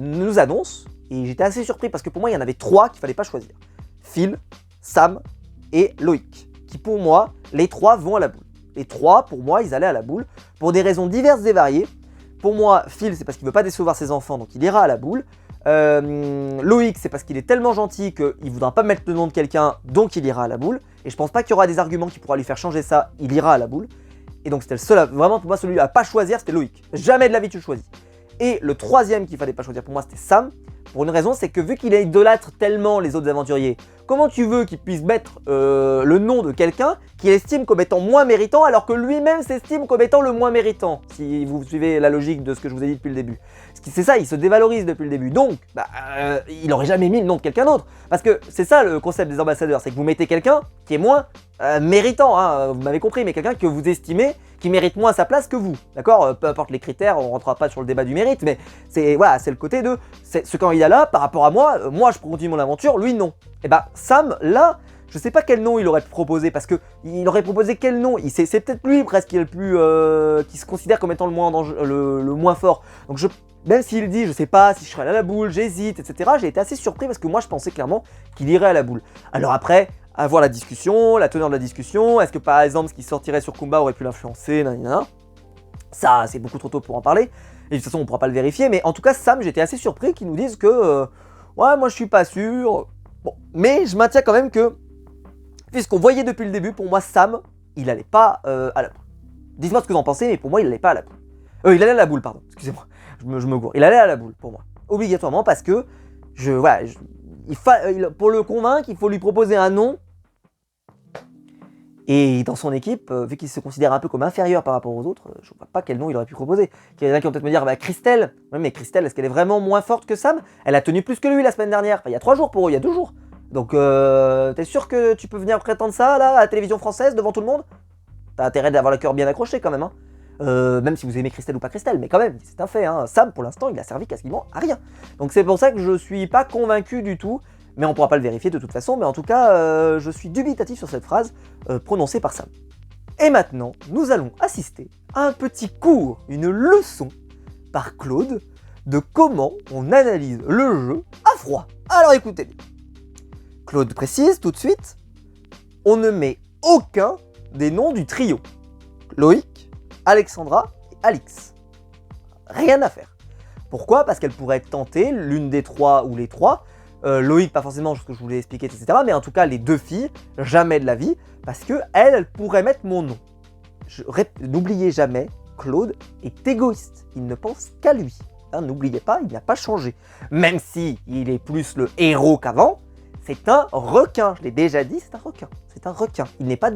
nous annonce, et j'étais assez surpris parce que pour moi, il y en avait 3 qu'il fallait pas choisir. Phil, Sam et Loïc. Qui pour moi, les 3 vont à la boule. Les 3, pour moi, ils allaient à la boule, pour des raisons diverses et variées. Pour moi, Phil, c'est parce qu'il veut pas décevoir ses enfants, donc il ira à la boule. Loïc, c'est parce qu'il est tellement gentil qu'il voudra pas mettre le nom de quelqu'un, donc il ira à la boule. Et je pense pas qu'il y aura des arguments qui pourra lui faire changer ça, il ira à la boule. Et donc c'était le seul, vraiment pour moi celui à pas choisir, c'était Loïc. Jamais de la vie tu le choisis. Et le troisième qu'il fallait pas choisir pour moi, c'était Sam. Pour une raison, c'est que vu qu'il idolâtre tellement les autres aventuriers, comment tu veux qu'il puisse mettre le nom de quelqu'un qu'il estime comme étant moins méritant alors que lui-même s'estime comme étant le moins méritant, si vous suivez la logique de ce que je vous ai dit depuis le début. C'est ça, il se dévalorise depuis le début, donc il aurait jamais mis le nom de quelqu'un d'autre. Parce que c'est ça le concept des ambassadeurs, c'est que vous mettez quelqu'un qui est moins méritant, hein, vous m'avez compris, mais quelqu'un que vous estimez qui mérite moins sa place que vous, d'accord? Peu importe les critères, on rentrera pas sur le débat du mérite, mais c'est voilà, c'est le côté de ce candidat-là par rapport à moi, moi je continue mon aventure, lui non. Et Sam, là, je sais pas quel nom il aurait proposé, parce que il aurait proposé quel nom, c'est peut-être lui presque qui est le plus, qui se considère comme étant le moins, le moins fort. Donc même s'il dit, je sais pas si je serai allé à la boule, j'hésite, etc., j'ai été assez surpris parce que moi je pensais clairement qu'il irait à la boule. Alors après, à voir la discussion, la teneur de la discussion, est-ce que par exemple ce qui sortirait sur Kumba aurait pu l'influencer, nanana. Ça, c'est beaucoup trop tôt pour en parler, et de toute façon on pourra pas le vérifier, mais en tout cas Sam, j'étais assez surpris qu'ils nous disent que, ouais, moi je suis pas sûr, bon, mais je maintiens quand même que, puisqu'on voyait depuis le début, pour moi Sam, il allait pas à la boule. Dites-moi ce que vous en pensez, mais pour moi il allait pas à la boule. Il allait à la boule, pardon, excusez-moi, je me gourre. Il allait à la boule, pour moi. Obligatoirement, parce que, pour le convaincre, il faut lui proposer un nom. Et dans son équipe, vu qu'il se considère un peu comme inférieur par rapport aux autres, je vois pas quel nom il aurait pu proposer. Il y en a qui vont peut-être me dire, Christelle. Oui, mais Christelle, est-ce qu'elle est vraiment moins forte que Sam? Elle a tenu plus que lui la semaine dernière. Enfin, il y a 3 jours pour eux, il y a 2 jours. Donc, t'es sûr que tu peux venir prétendre ça, là, à la télévision française, devant tout le monde? T'as intérêt d'avoir le cœur bien accroché, quand même, hein. Même si vous aimez Christelle ou pas Christelle, mais quand même, c'est un fait, hein. Sam, pour l'instant, il a servi quasiment à rien. Donc c'est pour ça que je suis pas convaincu du tout, mais on pourra pas le vérifier de toute façon, mais en tout cas, je suis dubitatif sur cette phrase prononcée par Sam. Et maintenant, nous allons assister à un petit cours, une leçon, par Claude, de comment on analyse le jeu à froid. Alors écoutez, Claude précise tout de suite, on ne met aucun des noms du trio. Loïc, Alexandra et Alix. Rien à faire. Pourquoi? Parce qu'elle pourrait être tentée, l'une des 3 ou les 3. Loïc, pas forcément, ce que je voulais expliquer, etc. Mais en tout cas, les 2 filles, jamais de la vie, parce que elle pourrait mettre mon nom. N'oubliez jamais, Claude est égoïste. Il ne pense qu'à lui. Hein, n'oubliez pas, il n'a pas changé. Même si il est plus le héros qu'avant, c'est un requin. Je l'ai déjà dit, c'est un requin. C'est un requin. Il n'a pas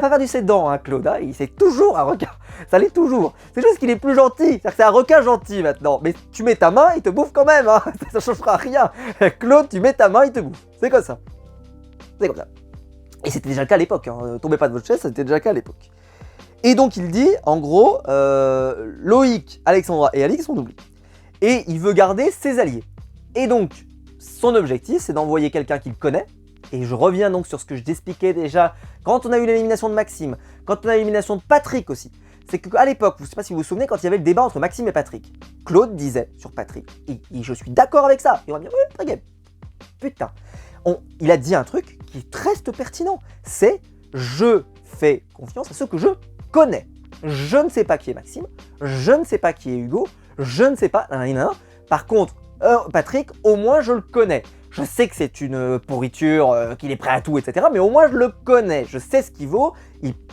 perdu ses dents, hein, Claude. Hein, c'est toujours un requin. Ça l'est toujours. C'est juste qu'il est plus gentil. C'est-à-dire que c'est un requin gentil maintenant. Mais tu mets ta main, il te bouffe quand même. Hein. Ça ne changera rien. Claude, tu mets ta main, il te bouffe. C'est comme ça. C'est comme ça. Et c'était déjà le cas à l'époque. Hein. Tombez pas de votre chaise, c'était déjà le cas à l'époque. Et donc il dit, en gros, Loïc, Alexandra et Alix sont doublés. Et il veut garder ses alliés. Et donc, son objectif, c'est d'envoyer quelqu'un qu'il connaît. Et je reviens donc sur ce que je t'expliquais déjà quand on a eu l'élimination de Maxime, quand on a eu l'élimination de Patrick aussi. C'est qu'à l'époque, je ne sais pas si vous vous souvenez, quand il y avait le débat entre Maxime et Patrick, Claude disait sur Patrick, et je suis d'accord avec ça, et on va dire, oui, très game. Putain, il a dit un truc qui reste pertinent, c'est je fais confiance à ceux que je connais. Je ne sais pas qui est Maxime, je ne sais pas qui est Hugo, je ne sais pas, par contre, Patrick, au moins je le connais. Je sais que c'est une pourriture, qu'il est prêt à tout, etc. Mais au moins je le connais, je sais ce qu'il vaut,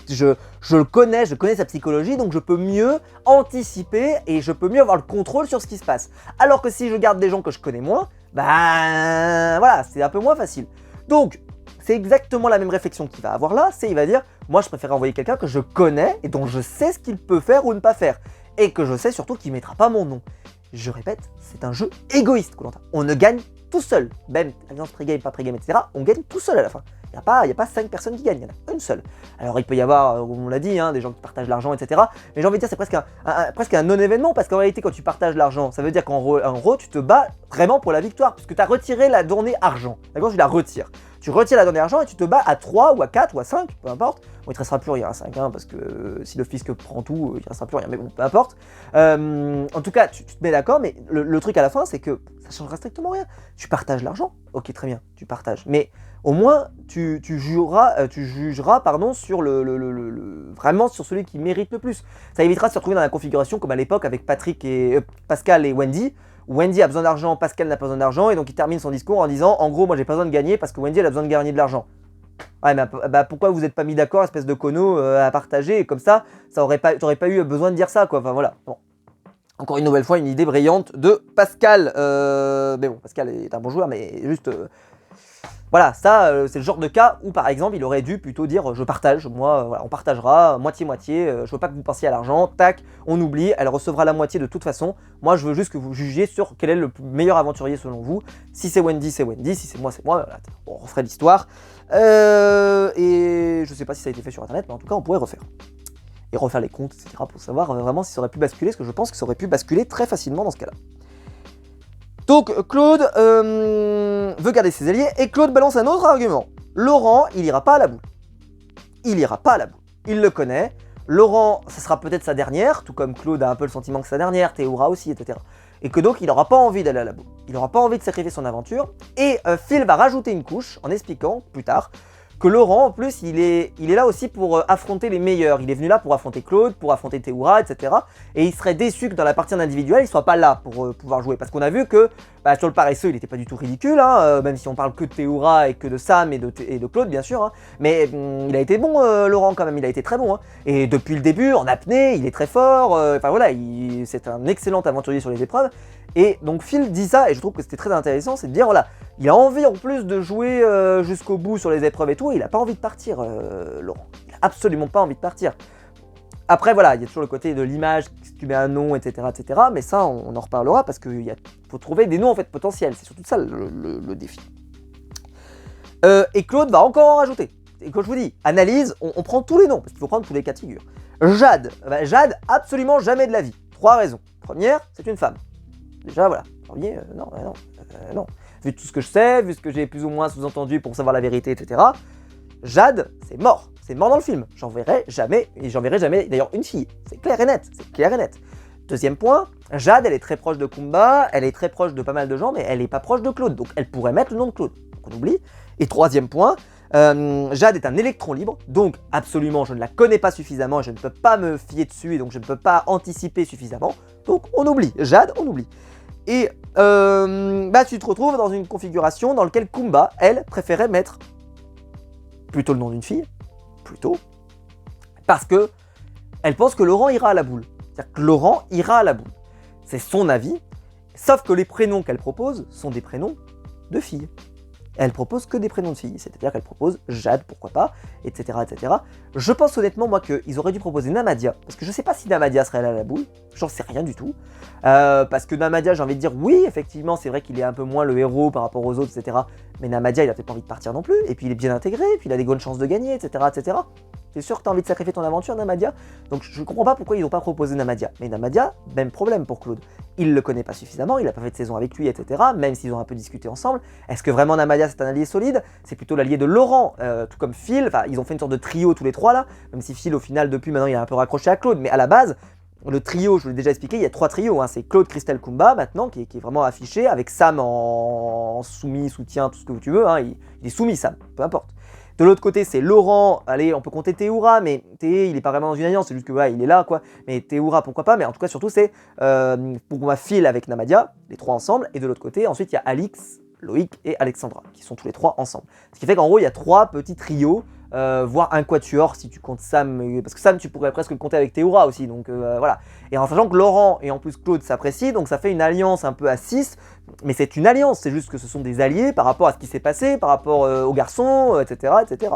je le connais, je connais sa psychologie, donc je peux mieux anticiper et je peux mieux avoir le contrôle sur ce qui se passe. Alors que si je garde des gens que je connais moins, bah voilà, c'est un peu moins facile. Donc, c'est exactement la même réflexion qu'il va avoir là, c'est il va dire, moi je préfère envoyer quelqu'un que je connais et dont je sais ce qu'il peut faire ou ne pas faire. Et que je sais surtout qu'il ne mettra pas mon nom. Je répète, c'est un jeu égoïste, Koh-Lanta. On ne gagne tout seul, même alliance pré-game, pas pré-game, etc. On gagne tout seul à la fin. Il n'y a pas 5 personnes qui gagnent, il y en a une seule. Alors il peut y avoir, on l'a dit, des gens qui partagent l'argent, etc. Mais j'ai envie de dire, c'est presque un non-événement, parce qu'en réalité, quand tu partages l'argent, ça veut dire qu'en gros, tu te bats vraiment pour la victoire, puisque tu as retiré la donnée argent. D'accord, tu la retires. Tu retires la donnée argent et tu te bats à 3 ou à 4 ou à 5, peu importe. Bon, il ne te restera plus rien à 5, parce que si le fisc prend tout, il ne restera plus rien, mais bon, peu importe. En tout cas, tu te mets d'accord, mais le truc à la fin, c'est que ça ne changera strictement rien. Tu partages l'argent, ok, très bien, tu partages. Mais au moins, tu jugeras sur vraiment sur celui qui mérite le plus. Ça évitera de se retrouver dans la configuration comme à l'époque avec Pascal et Wendy. Wendy a besoin d'argent, Pascal n'a pas besoin d'argent, et donc il termine son discours en disant, en gros, moi j'ai pas besoin de gagner parce que Wendy elle a besoin de gagner de l'argent. Ouais, mais pourquoi vous n'êtes pas mis d'accord, espèce de conno, à partager, et comme ça, t'aurais pas eu besoin de dire ça, quoi. Enfin voilà. Bon. Encore une nouvelle fois, une idée brillante de Pascal. Mais bon, Pascal est un bon joueur, mais juste. Voilà, ça, c'est le genre de cas où, par exemple, il aurait dû plutôt dire je partage, moi, voilà, on partagera, moitié-moitié, je veux pas que vous pensiez à l'argent, tac, on oublie, elle recevra la moitié de toute façon. Moi, je veux juste que vous jugiez sur quel est le meilleur aventurier selon vous. Si c'est Wendy, c'est Wendy, si c'est moi, voilà, on referait l'histoire. Et je sais pas si ça a été fait sur internet, mais en tout cas, on pourrait refaire. Et refaire les comptes, etc., pour savoir vraiment si ça aurait pu basculer, parce que je pense que ça aurait pu basculer très facilement dans ce cas-là. Donc Claude veut garder ses alliés et Claude balance un autre argument. Laurent, il ira pas à la boule. Il ira pas à la boule. Il le connaît. Laurent, ça sera peut-être sa dernière, tout comme Claude a un peu le sentiment que c'est sa dernière, Théoura aussi, etc. Et que donc il n'aura pas envie d'aller à la boule. Il n'aura pas envie de sacrifier son aventure. Et Phil va rajouter une couche en expliquant plus tard que Laurent, en plus, il est là aussi pour affronter les meilleurs. Il est venu là pour affronter Claude, pour affronter Théoura, etc. Et il serait déçu que dans la partie en individuel, il soit pas là pour pouvoir jouer. Parce qu'on a vu que sur le paresseux, il n'était pas du tout ridicule, même si on parle que de Théoura et que de Sam et de Claude, bien sûr. Mais il a été bon, Laurent, quand même. Il a été très bon. Et depuis le début, en apnée, il est très fort. Enfin voilà, c'est un excellent aventurier sur les épreuves. Et donc Phil dit ça, et je trouve que c'était très intéressant, c'est de dire, voilà, il a envie en plus de jouer jusqu'au bout sur les épreuves et tout, et il n'a pas envie de partir, Laurent. Il n'a absolument pas envie de partir. Après, voilà, il y a toujours le côté de l'image, si tu mets un nom, etc., etc., mais ça, on en reparlera, parce qu'il faut trouver des noms, en fait, potentiels. C'est surtout ça, le défi. Et Claude va encore en rajouter. Et comme je vous dis, analyse, on prend tous les noms, parce qu'il faut prendre tous les cas de figure. Jade, absolument jamais de la vie. 3 raisons. Première, c'est une femme. Déjà, voilà. Premier, non. Vu tout ce que je sais, vu ce que j'ai plus ou moins sous-entendu pour savoir la vérité, etc. Jade, c'est mort. C'est mort dans le film. J'en verrai jamais, et j'en verrai jamais d'ailleurs une fille. C'est clair et net. Deuxième point, Jade, elle est très proche de Kumba, elle est très proche de pas mal de gens, mais elle n'est pas proche de Claude. Donc elle pourrait mettre le nom de Claude. Donc on oublie. Et troisième point, Jade est un électron libre, donc absolument je ne la connais pas suffisamment, je ne peux pas me fier dessus et donc je ne peux pas anticiper suffisamment. Donc on oublie. Jade, on oublie. Et tu te retrouves dans une configuration dans laquelle Kumba, elle, préférait mettre plutôt le nom d'une fille, parce que elle pense que Laurent ira à la boule. C'est-à-dire que Laurent ira à la boule. C'est son avis, sauf que les prénoms qu'elle propose sont des prénoms de filles. Elle propose que des prénoms de filles, c'est-à-dire qu'elle propose Jade, pourquoi pas, etc., etc. Je pense honnêtement, moi, qu'ils auraient dû proposer Namadia, parce que je sais pas si Namadia serait allé à la boule, j'en sais rien du tout. Parce que Namadia, j'ai envie de dire, oui, effectivement, c'est vrai qu'il est un peu moins le héros par rapport aux autres, etc. Mais Namadia, il a peut-être pas envie de partir non plus, et puis il est bien intégré, et puis il a des bonnes chances de gagner, etc., etc. T'es sûr que t'as envie de sacrifier ton aventure, Namadia? Donc je comprends pas pourquoi ils n'ont pas proposé Namadia. Mais Namadia, même problème pour Claude. il le connaît pas suffisamment, il a pas fait de saison avec lui, etc. Même s'ils ont un peu discuté ensemble. Est-ce que vraiment Namadia c'est un allié solide? C'est plutôt l'allié de Laurent, tout comme Phil. Enfin, ils ont fait une sorte de trio tous les trois là. Même si Phil au final depuis maintenant il a un peu raccroché à Claude, mais à la base le trio, je vous l'ai déjà expliqué, il y a 3 trios. Hein. C'est Claude, Christelle, Kumba maintenant qui est vraiment affiché avec Sam en soumis, soutien, tout ce que tu veux. Hein. Il est soumis Sam, peu importe. De l'autre côté, c'est Laurent. Allez, on peut compter Théoura, mais Thé, il est pas vraiment dans une alliance, c'est juste que ouais, il est là, quoi. Mais Théoura, pourquoi pas. Mais en tout cas, surtout, c'est pour moi Phil avec Namadia, les 3 ensemble. Et de l'autre côté, ensuite, il y a Alix, Loïc et Alexandra, qui sont tous les 3 ensemble. Ce qui fait qu'en gros, il y a 3 petits trios, voire un quatuor si tu comptes Sam. Parce que Sam, tu pourrais presque le compter avec Théoura aussi. Donc voilà. Et en sachant que Laurent et en plus Claude s'apprécient, donc ça fait une alliance un peu à 6. Mais c'est une alliance, c'est juste que ce sont des alliés par rapport à ce qui s'est passé, par rapport aux garçons, etc., etc.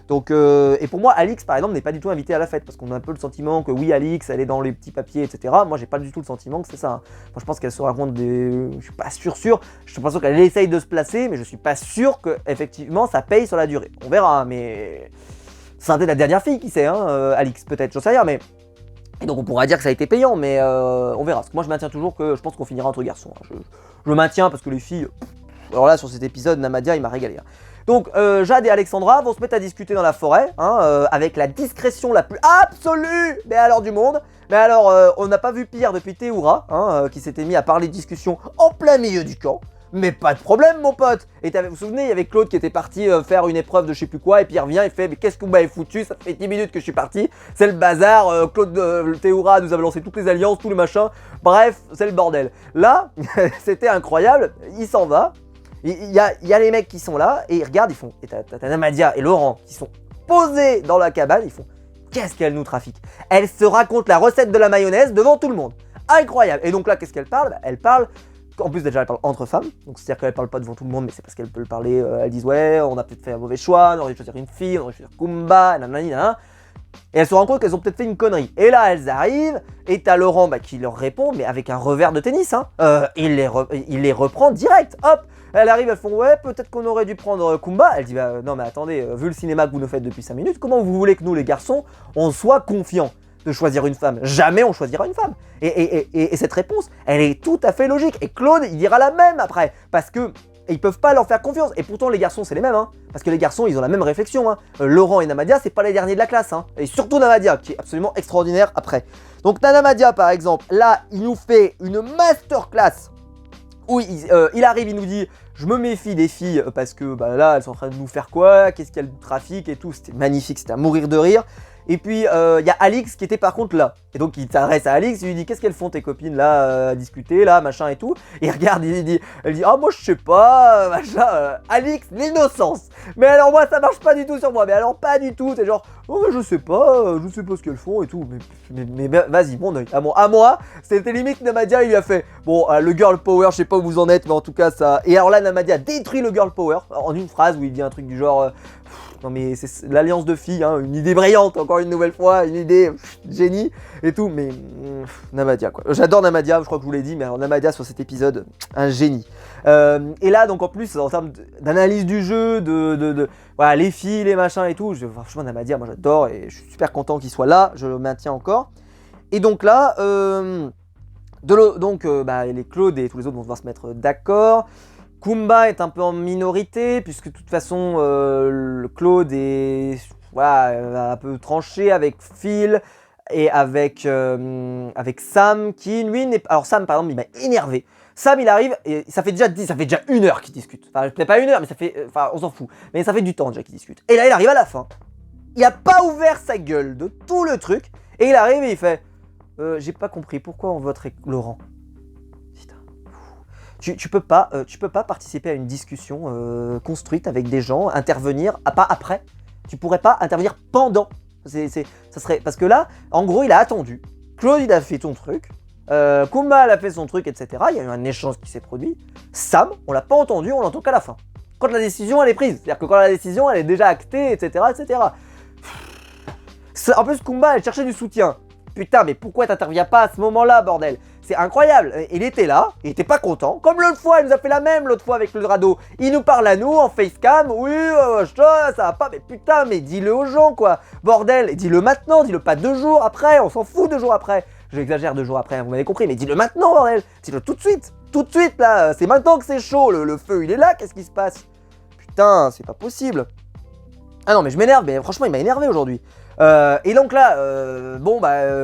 Donc, et pour moi, Alix, par exemple, n'est pas du tout invitée à la fête, parce qu'on a un peu le sentiment que oui, Alix, elle est dans les petits papiers, etc. Moi, j'ai pas du tout le sentiment que c'est ça. Hein. Moi, je pense qu'elle se raconte des... Je suis pas sûr, je suis pas sûr qu'elle essaye de se placer, mais je suis pas sûr que effectivement ça paye sur la durée. On verra, hein, mais... C'est peut-être la dernière fille, qui sait, hein, Alix, peut-être, j'en sais rien, mais... Et donc on pourra dire que ça a été payant, mais on verra. Parce que moi je maintiens toujours que je pense qu'on finira entre garçons. Hein. Je maintiens parce que les filles... Alors là sur cet épisode, Namadia il m'a régalé. Hein. Donc Jade et Alexandra vont se mettre à discuter dans la forêt, hein, avec la discrétion la plus absolue, mais alors du monde. Mais alors on n'a pas vu pire depuis Théoura, hein, qui s'était mis à parler de discussion en plein milieu du camp. Mais pas de problème mon pote. Et vous vous souvenez, il y avait Claude qui était parti faire une épreuve de je sais plus quoi, et puis il revient, il fait mais qu'est-ce que vous m'avez foutu, ça fait 10 minutes que je suis parti, c'est le bazar, Claude Théoura nous avait lancé toutes les alliances, tous les machins, bref, c'est le bordel. Là, c'était incroyable, il s'en va, il y a les mecs qui sont là, et ils regardent, ils font, et t'as Namadia et Laurent qui sont posés dans la cabane, ils font qu'est-ce qu'elle nous trafique. Elle se raconte la recette de la mayonnaise devant tout le monde. Incroyable. Et donc là, qu'est-ce qu'elle parle? Elle parle... En plus déjà elle parle entre femmes, donc c'est-à-dire qu'elle parle pas devant tout le monde, mais c'est parce qu'elle peut le parler, elles disent ouais, on a peut-être fait un mauvais choix, on aurait dû choisir une fille, on aurait dû choisir Kumba, nanani, nanana. Et elles se rendent compte qu'elles ont peut-être fait une connerie. Et là elles arrivent, et t'as Laurent qui leur répond, mais avec un revers de tennis, hein. Il les reprend direct, hop. Elle arrive, elles font ouais, peut-être qu'on aurait dû prendre Kumba. Elle dit bah non mais attendez, vu le cinéma que vous nous faites depuis 5 minutes, comment vous voulez que nous les garçons, on soit confiants de choisir une femme? Jamais on choisira une femme. Et cette réponse, elle est tout à fait logique. Et Claude, il dira la même après, parce que ils peuvent pas leur faire confiance. Et pourtant, les garçons, c'est les mêmes, hein, parce que les garçons, ils ont la même réflexion. Hein. Laurent et Namadia, c'est pas les derniers de la classe, hein. Et surtout Namadia, qui est absolument extraordinaire après. Donc Namadia, par exemple, là, il nous fait une masterclass où il arrive, il nous dit je me méfie des filles parce que bah, là, elles sont en train de nous faire quoi, qu'est-ce qu'elles trafiquent et tout. C'était magnifique, c'était à mourir de rire. Et puis, il y a Alix qui était par contre là. Et donc, il s'adresse à Alix, il lui dit qu'est-ce qu'elles font tes copines là, à discuter, là, machin et tout. Et regarde, elle dit ah, moi je sais pas, machin. Alix, l'innocence. Mais alors, moi, ça marche pas du tout sur moi. Mais alors, pas du tout. C'est genre, oh, mais je sais pas ce qu'elles font et tout. Mais vas-y, mon oeil. À moi, c'était limite Namadia, il lui a fait bon, le girl power, je sais pas où vous en êtes, mais en tout cas, ça. Et alors là, Namadia détruit le girl power en une phrase où il dit un truc du genre. Non mais c'est l'alliance de filles, hein, une idée brillante, encore une nouvelle fois, une idée génie et tout, mais Namadia quoi. J'adore Namadia, je crois que je vous l'ai dit, mais alors Namadia sur cet épisode, un génie. Et là donc en plus en termes d'analyse du jeu, voilà, les filles, les machins et tout, franchement Namadia moi j'adore et je suis super content qu'il soit là, je le maintiens encore. Et donc là, les Claude et tous les autres vont devoir se mettre d'accord. Kumba est un peu en minorité, puisque de toute façon, le Claude est un peu tranché avec Phil et avec Sam, qui lui n'est pas... Alors Sam, par exemple, il m'a énervé. Sam, il arrive, et ça fait déjà 1 heure qu'ils discutent. Enfin, peut-être pas 1 heure, mais ça fait... Enfin, on s'en fout. Mais ça fait du temps déjà qu'ils discutent. Et là, il arrive à la fin. Il a pas ouvert sa gueule de tout le truc, et il arrive et il fait... j'ai pas compris, pourquoi on voterait Laurent ? Tu peux pas participer à une discussion construite avec des gens, intervenir, pas après. Tu pourrais pas intervenir pendant. Ça serait parce que là, en gros, il a attendu. Claude, il a fait son truc. Kumba, elle a fait son truc, etc. Il y a eu un échange qui s'est produit. Sam, on l'a pas entendu, on l'entend qu'à la fin. Quand la décision, elle est prise. C'est-à-dire que quand la décision, elle est déjà actée, etc., etc. En plus, Kumba, elle cherchait du soutien. Putain, mais pourquoi t'interviens pas à ce moment-là, bordel? C'est incroyable. Il était là, il était pas content. Comme l'autre fois, il nous a fait la même l'autre fois avec le radeau. Il nous parle à nous en facecam. Oui, ça va pas. Mais putain, mais dis-le aux gens, quoi. Bordel. Et dis-le maintenant, dis-le pas 2 jours après. On s'en fout 2 jours après. j'exagère 2 jours après, vous m'avez compris, mais dis-le maintenant, bordel, dis-le tout de suite là, c'est maintenant que c'est chaud, le feu il est là, qu'est-ce qui se passe? Putain, c'est pas possible. Ah non, mais je m'énerve, mais franchement, il m'a énervé aujourd'hui. Et donc là,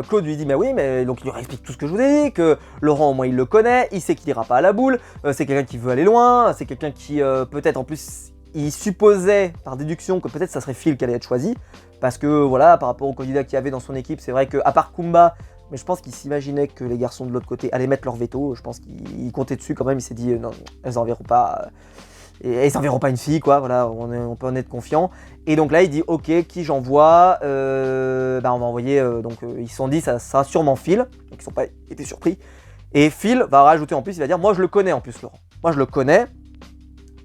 Claude lui dit, mais oui, mais donc il lui explique tout ce que je vous ai dit, que Laurent, au moins, il le connaît, il sait qu'il ira pas à la boule, c'est quelqu'un qui veut aller loin, c'est quelqu'un qui, peut-être, en plus, il supposait, par déduction, que peut-être ça serait Phil qui allait être choisi, parce que, voilà, par rapport aux candidats qu'il y avait dans son équipe, c'est vrai qu'à part Kumba, mais je pense qu'il s'imaginait que les garçons de l'autre côté allaient mettre leur veto, je pense qu'il comptait dessus quand même, il s'est dit, non, elles enverront pas... Et ils n'enverront pas une fille, quoi, voilà, on peut en être confiant. Et donc là, il dit, ok, qui j'envoie on va envoyer, ils se sont dit, ça sera sûrement Phil, donc ils n'ont pas été surpris. Et Phil va rajouter en plus, il va dire, moi je le connais en plus, Laurent. Moi je le connais,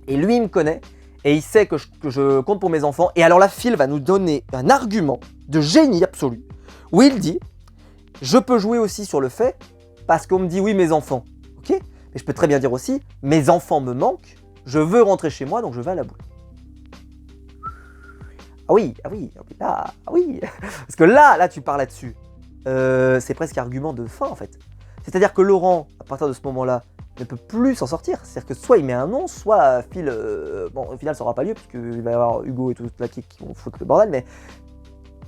et lui il me connaît, et il sait que je compte pour mes enfants. Et alors là, Phil va nous donner un argument de génie absolu, où il dit, je peux jouer aussi sur le fait, parce qu'on me dit, oui, mes enfants, ok, mais je peux très bien dire aussi, mes enfants me manquent, je veux rentrer chez moi, donc je vais à la boule. Ah oui, parce que là tu parles là-dessus. C'est presque argument de fin en fait. C'est-à-dire que Laurent, à partir de ce moment-là, ne peut plus s'en sortir. C'est-à-dire que soit il met un nom, soit Phil... au final ça n'aura pas lieu, parce qu'il va y avoir Hugo et toute la clique qui vont foutre le bordel, mais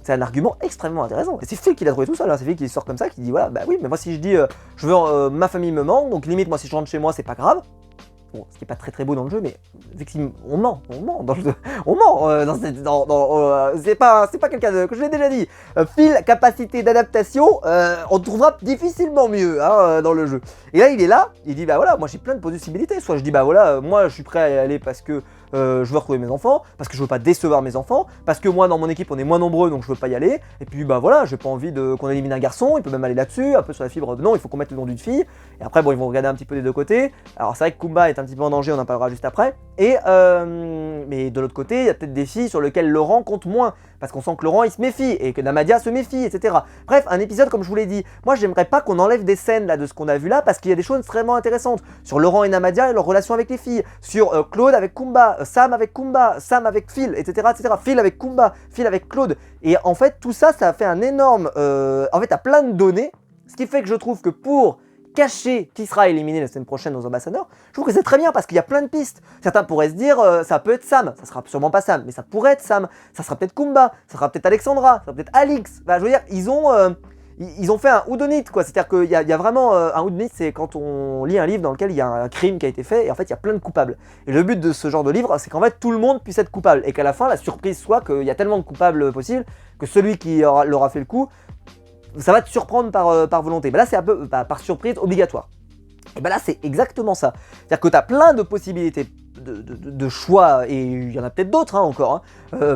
c'est un argument extrêmement intéressant. Et c'est Phil qui l'a trouvé tout seul, hein. C'est Phil qui sort comme ça, qui dit voilà, bah oui, mais moi si je dis je veux ma famille me manque, donc limite moi si je rentre chez moi c'est pas grave. Bon, ce qui est pas très beau dans le jeu, mais on ment dans le jeu. On ment c'est pas quelqu'un de... que je l'ai déjà dit. Phil, capacité d'adaptation, on trouvera difficilement mieux dans le jeu. Et là, il est là, il dit bah voilà, moi j'ai plein de possibilités. Soit je dis bah voilà, moi je suis prêt à y aller parce que je veux retrouver mes enfants, parce que je veux pas décevoir mes enfants, parce que moi dans mon équipe on est moins nombreux donc je veux pas y aller. Et puis bah voilà, j'ai pas envie qu'on élimine un garçon, il peut même aller là-dessus, un peu sur la fibre. Non, il faut qu'on mette le nom d'une fille. Et après bon, ils vont regarder un petit peu des deux côtés. Alors c'est vrai que Kumba est un petit peu en danger, on en parlera juste après. Et mais de l'autre côté, il y a peut-être des filles sur lesquelles Laurent compte moins, parce qu'on sent que Laurent il se méfie et que Namadia se méfie, etc. Bref, un épisode comme je vous l'ai dit. Moi j'aimerais pas qu'on enlève des scènes là de ce qu'on a vu là, parce qu'il y a des choses extrêmement intéressantes sur Laurent et Namadia et leur relation avec les filles, sur Claude avec Kumba, Sam avec Kumba, Sam avec Phil, etc., etc. Phil avec Kumba, Phil avec Claude. Et en fait tout ça, ça a fait un énorme... en fait, à plein de données, ce qui fait que je trouve que pour cacher qui sera éliminé la semaine prochaine aux ambassadeurs, je trouve que c'est très bien parce qu'il y a plein de pistes. Certains pourraient se dire ça peut être Sam, ça sera sûrement pas Sam, mais ça pourrait être Sam, ça sera peut-être Kumba, ça sera peut-être Alexandra, ça sera peut-être Alix. Bah, je veux dire, ils ont fait un whodunit, quoi. C'est-à-dire qu'il y a vraiment un whodunit, c'est quand on lit un livre dans lequel il y a un crime qui a été fait et en fait il y a plein de coupables. Et le but de ce genre de livre, c'est qu'en fait tout le monde puisse être coupable et qu'à la fin la surprise soit qu'il y a tellement de coupables possibles que celui qui leur a fait le coup, ça va te surprendre par volonté. Mais là, c'est un peu par surprise obligatoire. Et ben là, c'est exactement ça. C'est-à-dire que tu as plein de possibilités de choix, et il y en a peut-être d'autres encore,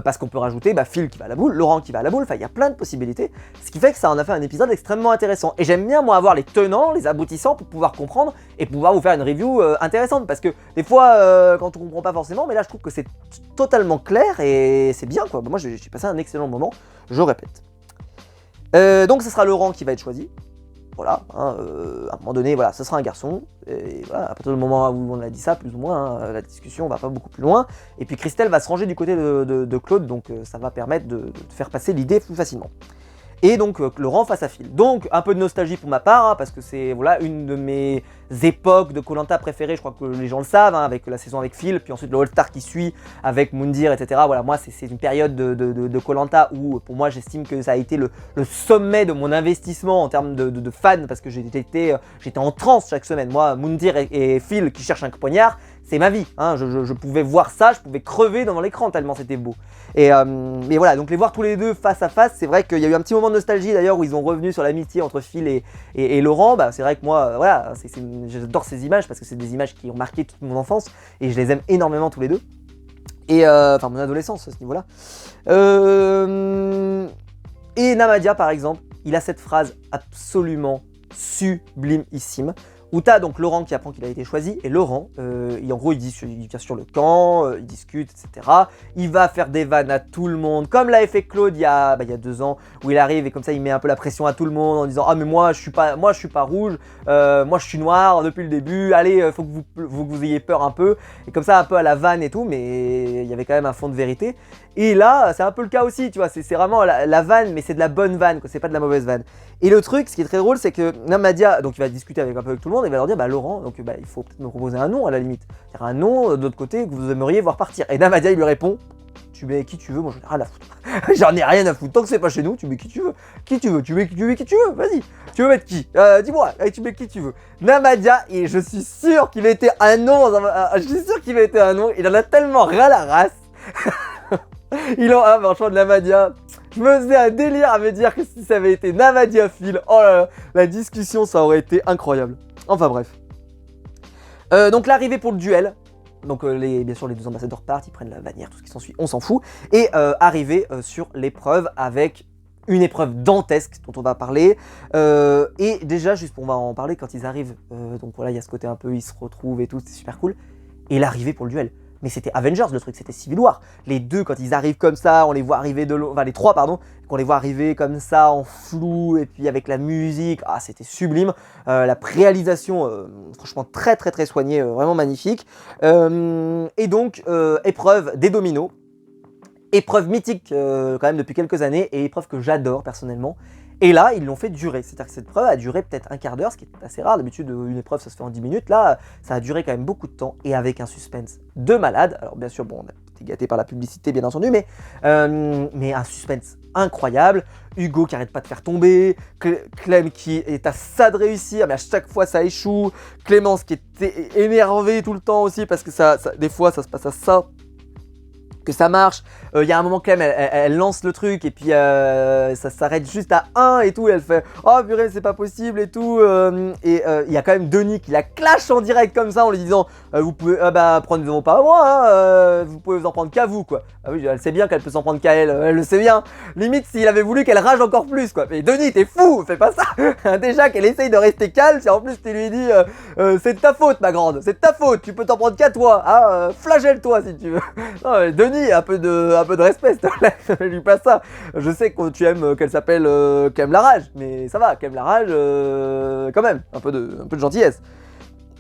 parce qu'on peut rajouter Phil qui va à la boule, Laurent qui va à la boule, enfin il y a plein de possibilités, ce qui fait que ça en a fait un épisode extrêmement intéressant. Et j'aime bien moi avoir les tenants, les aboutissants pour pouvoir comprendre et pouvoir vous faire une review intéressante, parce que des fois, quand on comprend pas forcément, mais là je trouve que c'est totalement clair et c'est bien quoi. Moi j'ai passé un excellent moment, je répète. Donc ce sera Laurent qui va être choisi. Voilà, à un moment donné, voilà, ce sera un garçon. Et voilà, à partir du moment où on a dit ça, plus ou moins, la discussion va pas beaucoup plus loin. Et puis Christelle va se ranger du côté de Claude, donc ça va permettre de faire passer l'idée plus facilement. Et donc Laurent face à Phil. Donc un peu de nostalgie pour ma part, parce que c'est voilà, une de mes époques de Koh-Lanta préférées, je crois que les gens le savent, avec la saison avec Phil, puis ensuite le All-Star qui suit avec Moundir, etc. Voilà, moi c'est une période de Koh-Lanta où pour moi j'estime que ça a été le sommet de mon investissement en termes de fan, parce que j'étais en transe chaque semaine. Moi, Moundir et Phil qui cherchent un poignard, c'est ma vie, je pouvais voir ça, je pouvais crever devant l'écran tellement c'était beau. Et voilà, donc les voir tous les deux face à face, c'est vrai qu'il y a eu un petit moment de nostalgie d'ailleurs où ils ont revenu sur l'amitié entre Phil et Laurent. C'est vrai que moi, voilà, j'adore ces images parce que c'est des images qui ont marqué toute mon enfance et je les aime énormément tous les deux. Et enfin mon adolescence à ce niveau-là. Et Namadia par exemple, il a cette phrase absolument sublimissime où t'as donc Laurent qui apprend qu'il a été choisi, et Laurent, en gros il vient sur le camp, il discute, etc. Il va faire des vannes à tout le monde, comme l'avait fait Claude il y a 2 ans, où il arrive et comme ça il met un peu la pression à tout le monde en disant « Ah mais moi je suis pas rouge, moi je suis noir depuis le début, allez, faut que vous ayez peur un peu », et comme ça un peu à la vanne et tout, mais il y avait quand même un fond de vérité. Et là, c'est un peu le cas aussi, tu vois, c'est vraiment la vanne, mais c'est de la bonne vanne, quoi, c'est pas de la mauvaise vanne. Et le truc, ce qui est très drôle, c'est que Namadia, donc il va discuter un peu avec tout le monde, et il va leur dire, bah Laurent, donc il faut peut-être me proposer un nom à la limite. C'est-à-dire un nom de l'autre côté que vous aimeriez voir partir. Et Namadia, il lui répond, tu mets qui tu veux, moi j'en ai rien à foutre. J'en ai rien à foutre, tant que c'est pas chez nous, tu mets qui tu veux. Qui tu veux, tu mets qui tu veux, vas-y. Tu veux mettre qui dis-moi, tu mets qui tu veux. Namadia, et je suis sûr qu'il mettait un nom, il en a tellement ras la race. Franchement, de Namadia, je me faisais un délire à me dire que si ça avait été Namadia Phil, oh là là, la discussion ça aurait été incroyable. Enfin bref. Donc l'arrivée pour le duel. Donc bien sûr les 2 ambassadeurs partent, ils prennent la bannière, tout ce qui s'ensuit, on s'en fout. Et arriver sur l'épreuve avec une épreuve dantesque dont on va parler. Et déjà, juste on va en parler quand ils arrivent. Donc voilà, il y a ce côté un peu, ils se retrouvent et tout, c'était super cool. Et l'arrivée pour le duel. Mais c'était Avengers le truc, c'était Civil War. Les 2, quand ils arrivent comme ça, on les voit arriver enfin les 3 pardon, qu'on les voit arriver comme ça en flou et puis avec la musique, c'était sublime. La réalisation, franchement très très très soignée, vraiment magnifique. Et donc épreuve des dominos, épreuve mythique quand même depuis quelques années et épreuve que j'adore personnellement. Et là, ils l'ont fait durer, c'est-à-dire que cette épreuve a duré peut-être un quart d'heure, ce qui est assez rare, d'habitude une épreuve ça se fait en 10 minutes, là ça a duré quand même beaucoup de temps et avec un suspense de malade. Alors bien sûr, bon, on a été gâté par la publicité bien entendu, mais un suspense incroyable. Hugo qui arrête pas de faire tomber, Clem qui est à ça de réussir, mais à chaque fois ça échoue, Clémence qui est énervée tout le temps aussi parce que des fois ça se passe à ça. Que ça marche, il y a un moment Clem elle lance le truc et puis ça s'arrête juste à 1 et tout, et elle fait « Oh purée c'est pas possible » et tout, et il y a quand même Denis qui la clash en direct comme ça en lui disant « Vous pouvez prendre pas à moi, hein, vous pouvez vous en prendre qu'à vous quoi ». Ah oui, elle sait bien qu'elle peut s'en prendre qu'à elle, elle le sait bien. Limite s'il avait voulu qu'elle rage encore plus quoi. Mais Denis t'es fou, fais pas ça. Déjà qu'elle essaye de rester calme, si en plus tu lui dis c'est de ta faute ma grande, c'est de ta faute, tu peux t'en prendre qu'à toi, hein, flagelle-toi si tu veux. Non mais Denis, un peu de respect, s'il te plaît, ne lui pas ça. Je sais que tu aimes qu'elle s'appelle qu'aime la rage, mais ça va, qu'aime la rage, quand même, un peu de gentillesse.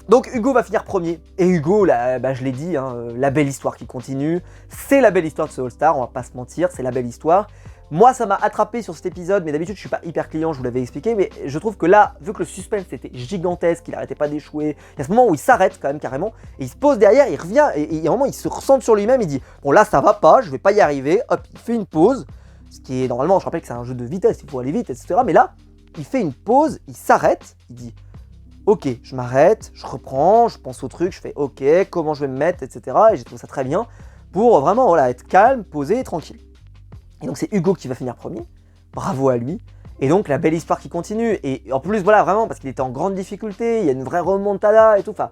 Donc Hugo va finir premier, et Hugo, je l'ai dit, hein, la belle histoire qui continue, c'est la belle histoire de ce All-Star, on va pas se mentir, c'est la belle histoire. Moi ça m'a attrapé sur cet épisode, mais d'habitude je suis pas hyper client, je vous l'avais expliqué, mais je trouve que là, vu que le suspense était gigantesque, il arrêtait pas d'échouer, il y a ce moment où il s'arrête quand même carrément, et il se pose derrière, il revient, et il y a un moment il se ressent sur lui-même, il dit « Bon là ça va pas, je vais pas y arriver », hop, il fait une pause, ce qui est normalement, je rappelle que c'est un jeu de vitesse, il faut aller vite, etc. Mais là, il fait une pause, il s'arrête, il dit « Ok, je m'arrête, je reprends, je pense au truc, je fais ok, comment je vais me mettre, etc. » Et j'ai trouvé ça très bien pour vraiment voilà, être calme, posé et tranquille. Et donc c'est Hugo qui va finir premier, bravo à lui. Et donc la belle histoire qui continue. Et en plus voilà, vraiment, parce qu'il était en grande difficulté, il y a une vraie remontada et tout, enfin...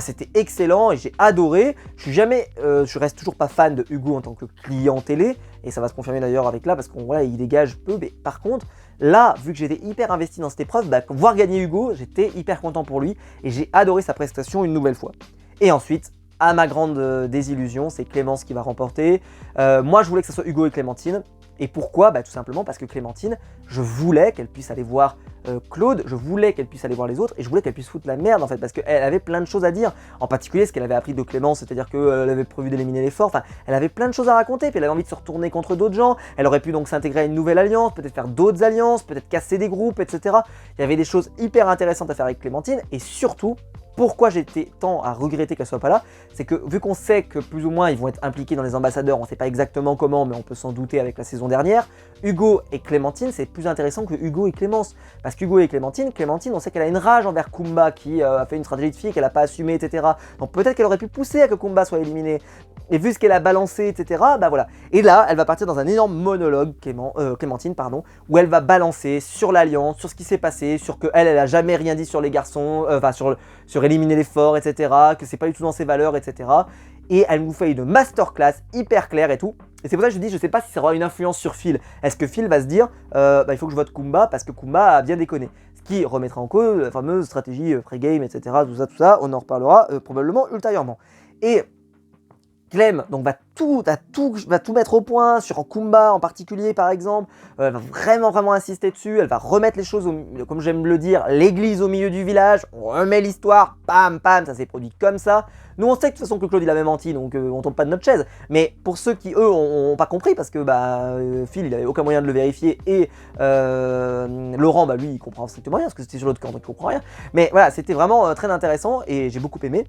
c'était excellent et j'ai adoré. Je reste toujours pas fan de Hugo en tant que client télé, et ça va se confirmer d'ailleurs avec là, parce qu'on voilà, il dégage peu. Mais par contre, là, vu que j'étais hyper investi dans cette épreuve, voir gagner Hugo, j'étais hyper content pour lui et j'ai adoré sa prestation une nouvelle fois. Et ensuite, à ma grande désillusion, c'est Clémence qui va remporter. Moi, je voulais que ce soit Hugo et Clémentine. Et pourquoi ? Tout simplement parce que Clémentine, je voulais qu'elle puisse aller voir Claude, je voulais qu'elle puisse aller voir les autres, et je voulais qu'elle puisse foutre la merde en fait, parce qu'elle avait plein de choses à dire, en particulier ce qu'elle avait appris de Clémence, c'est-à-dire qu'elle avait prévu d'éliminer les forts, enfin elle avait plein de choses à raconter, puis elle avait envie de se retourner contre d'autres gens, elle aurait pu donc s'intégrer à une nouvelle alliance, peut-être faire d'autres alliances, peut-être casser des groupes, etc. Il y avait des choses hyper intéressantes à faire avec Clémentine, et surtout, pourquoi j'étais tant à regretter qu'elle soit pas là, c'est que vu qu'on sait que plus ou moins ils vont être impliqués dans les ambassadeurs, on sait pas exactement comment, mais on peut s'en douter avec la saison dernière, Hugo et Clémentine, c'est plus intéressant que Hugo et Clémence. Parce qu'Hugo et Clémentine, on sait qu'elle a une rage envers Kumba qui a fait une stratégie de fille qu'elle a pas assumée, etc. Donc peut-être qu'elle aurait pu pousser à que Kumba soit éliminé. Et vu ce qu'elle a balancé, etc., voilà. Et là, elle va partir dans un énorme monologue, Clémentine, où elle va balancer sur l'Alliance, sur ce qui s'est passé, sur qu'elle a jamais rien dit sur les garçons, sur éliminer les forts, etc., que c'est pas du tout dans ses valeurs, etc. Et elle nous fait une masterclass hyper claire et tout. Et c'est pour ça que je dis, je sais pas si ça aura une influence sur Phil. Est-ce que Phil va se dire, il faut que je vote Kumba parce que Kumba a bien déconné. Ce qui remettra en cause la fameuse stratégie pré-game, etc. Tout ça, on en reparlera probablement ultérieurement. Et Clem donc va tout mettre au point sur Kumba en particulier par exemple, elle va vraiment insister dessus, elle va remettre les choses, comme j'aime le dire, l'église au milieu du village, on remet l'histoire, pam, ça s'est produit comme ça. Nous on sait que de toute façon que Claude il avait menti, donc on tombe pas de notre chaise, mais pour ceux qui eux ont pas compris, parce que Phil il avait aucun moyen de le vérifier, et Laurent lui il comprend strictement rien, parce que c'était sur l'autre camp donc il comprend rien, mais voilà c'était vraiment très intéressant et j'ai beaucoup aimé.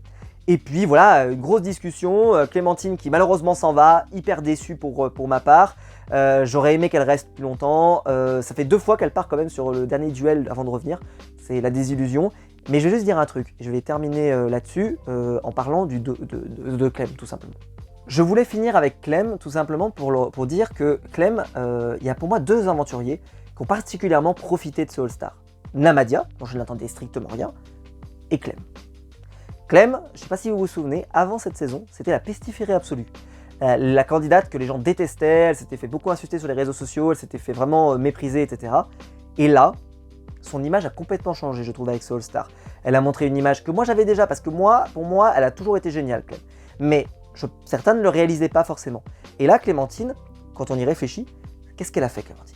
Et puis voilà, une grosse discussion, Clémentine qui malheureusement s'en va, hyper déçue pour ma part. J'aurais aimé qu'elle reste plus longtemps, ça fait 2 fois qu'elle part quand même sur le dernier duel avant de revenir, c'est la désillusion. Mais je vais juste dire un truc, je vais terminer là-dessus en parlant de Clem tout simplement. Je voulais finir avec Clem tout simplement pour dire que Clem, il y a pour moi 2 aventuriers qui ont particulièrement profité de ce All-Star. Namadia, dont je n'attendais strictement rien, et Clem. Clem, je ne sais pas si vous vous souvenez, avant cette saison, c'était la pestiférée absolue. La candidate que les gens détestaient, elle s'était fait beaucoup insulter sur les réseaux sociaux, elle s'était fait vraiment mépriser, etc. Et là, son image a complètement changé, je trouve, avec ce All-Star. Elle a montré une image que moi j'avais déjà, parce que pour moi, elle a toujours été géniale, Clem. Mais certains ne le réalisaient pas forcément. Et là, Clémentine, quand on y réfléchit, qu'est-ce qu'elle a fait, Clémentine ?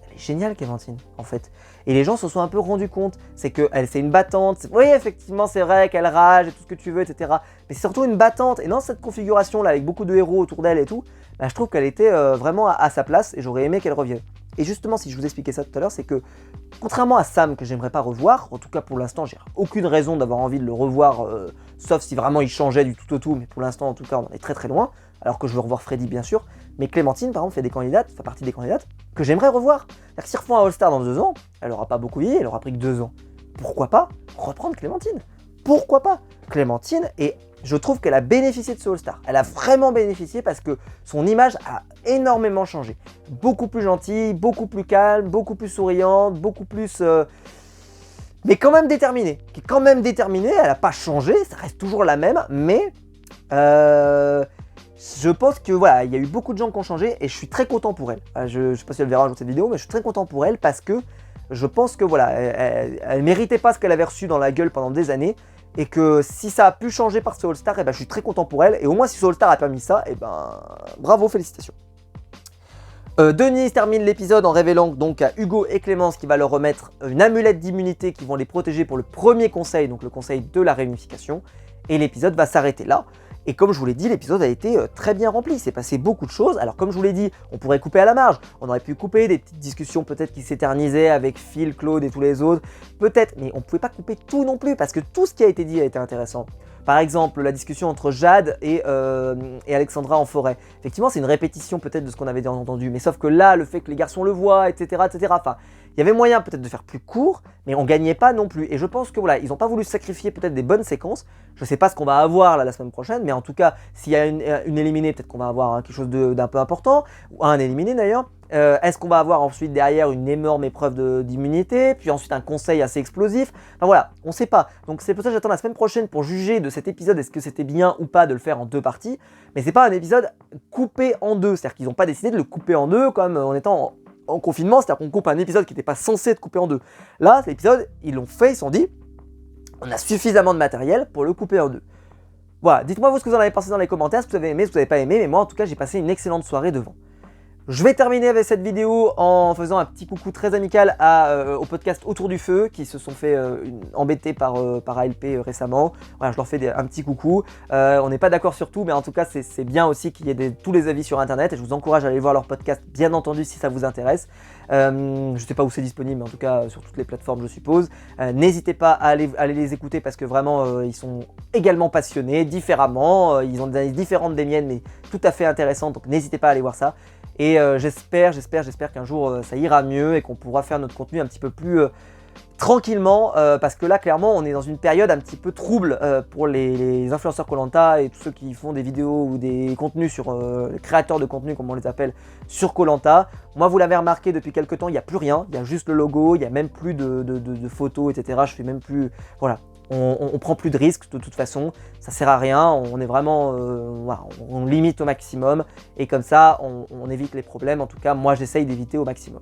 Elle est géniale, Clémentine, en fait. Et les gens se sont un peu rendus compte, c'est une battante. Oui, effectivement, c'est vrai qu'elle rage et tout ce que tu veux, etc. Mais c'est surtout une battante. Et dans cette configuration-là, avec beaucoup de héros autour d'elle et tout, je trouve qu'elle était vraiment à sa place et j'aurais aimé qu'elle revienne. Et justement, si je vous expliquais ça tout à l'heure, c'est que, contrairement à Sam, que j'aimerais pas revoir, en tout cas pour l'instant, j'ai aucune raison d'avoir envie de le revoir, sauf si vraiment il changeait du tout au tout, mais pour l'instant, en tout cas, on en est très loin, alors que je veux revoir Freddy, bien sûr. Mais Clémentine, par exemple, fait partie des candidates que j'aimerais revoir. C'est-à-dire que s'ils refont un All-Star dans 2 ans, elle aura pas beaucoup vieilli, elle aura pris que 2 ans. Pourquoi pas reprendre Clémentine? Pourquoi pas Clémentine, et je trouve qu'elle a bénéficié de ce All-Star. Elle a vraiment bénéficié parce que son image a énormément changé. Beaucoup plus gentille, beaucoup plus calme, beaucoup plus souriante, beaucoup plus... mais quand même déterminée. Qui est quand même déterminée, elle n'a pas changé, ça reste toujours la même, mais... je pense que voilà, il y a eu beaucoup de gens qui ont changé et je suis très content pour elle. Je ne sais pas si elle verra un jour cette vidéo, mais je suis très content pour elle parce que je pense que voilà, elle méritait pas ce qu'elle avait reçu dans la gueule pendant des années et que si ça a pu changer par ce All-Star, je suis très content pour elle et au moins si ce All-Star a permis ça, bravo, félicitations. Denise termine l'épisode en révélant donc à Hugo et Clémence qui va leur remettre une amulette d'immunité qui vont les protéger pour le premier conseil, donc le conseil de la réunification, et l'épisode va s'arrêter là. Et comme je vous l'ai dit, l'épisode a été très bien rempli, il s'est passé beaucoup de choses. Alors comme je vous l'ai dit, on pourrait couper à la marge, on aurait pu couper des petites discussions peut-être qui s'éternisaient avec Phil, Claude et tous les autres, peut-être, mais on ne pouvait pas couper tout non plus, parce que tout ce qui a été dit a été intéressant. Par exemple, la discussion entre Jade et Alexandra en forêt. Effectivement, c'est une répétition peut-être de ce qu'on avait déjà entendu, mais sauf que là, le fait que les garçons le voient, etc., enfin... Il y avait moyen peut-être de faire plus court, mais on gagnait pas non plus. Et je pense que voilà, ils n'ont pas voulu sacrifier peut-être des bonnes séquences. Je ne sais pas ce qu'on va avoir là la semaine prochaine, mais en tout cas, s'il y a une éliminée, peut-être qu'on va avoir quelque chose d'un peu important, ou un éliminé d'ailleurs. Est-ce qu'on va avoir ensuite derrière une énorme épreuve d'immunité, puis ensuite un conseil assez explosif? Enfin voilà, on ne sait pas. Donc c'est pour ça que j'attends la semaine prochaine pour juger de cet épisode, est-ce que c'était bien ou pas de le faire en 2 parties. Mais c'est pas un épisode coupé en 2, c'est-à-dire qu'ils n'ont pas décidé de le couper en 2 comme en étant en confinement, c'est-à-dire qu'on coupe un épisode qui n'était pas censé être coupé en 2. Là, cet épisode, ils l'ont fait, ils se sont dit, on a suffisamment de matériel pour le couper en 2. Voilà, dites-moi vous ce que vous en avez pensé dans les commentaires, si vous avez aimé, si vous n'avez pas aimé, mais moi en tout cas j'ai passé une excellente soirée devant. Je vais terminer avec cette vidéo en faisant un petit coucou très amical au podcast Autour du Feu qui se sont fait embêter par ALP récemment. Voilà, je leur fais un petit coucou. On n'est pas d'accord sur tout, mais en tout cas c'est bien aussi qu'il y ait tous les avis sur internet et je vous encourage à aller voir leur podcast, bien entendu, si ça vous intéresse. Je ne sais pas où c'est disponible, mais en tout cas sur toutes les plateformes je suppose. N'hésitez pas à aller les écouter parce que vraiment ils sont également passionnés, différemment. Ils ont des analyses différentes des miennes, mais tout à fait intéressantes, donc n'hésitez pas à aller voir ça. Et j'espère qu'un jour ça ira mieux et qu'on pourra faire notre contenu un petit peu plus tranquillement parce que là clairement on est dans une période un petit peu trouble pour les influenceurs Koh-Lanta et tous ceux qui font des vidéos ou des contenus sur les créateurs de contenu comme on les appelle sur Koh-Lanta. Moi vous l'avez remarqué depuis quelques temps, il n'y a plus rien, il y a juste le logo, il n'y a même plus de photos, etc. Je fais même plus... Voilà. On prend plus de risques de toute façon, ça sert à rien, on est vraiment, voilà, on limite au maximum et comme ça on évite les problèmes, en tout cas moi j'essaye d'éviter au maximum.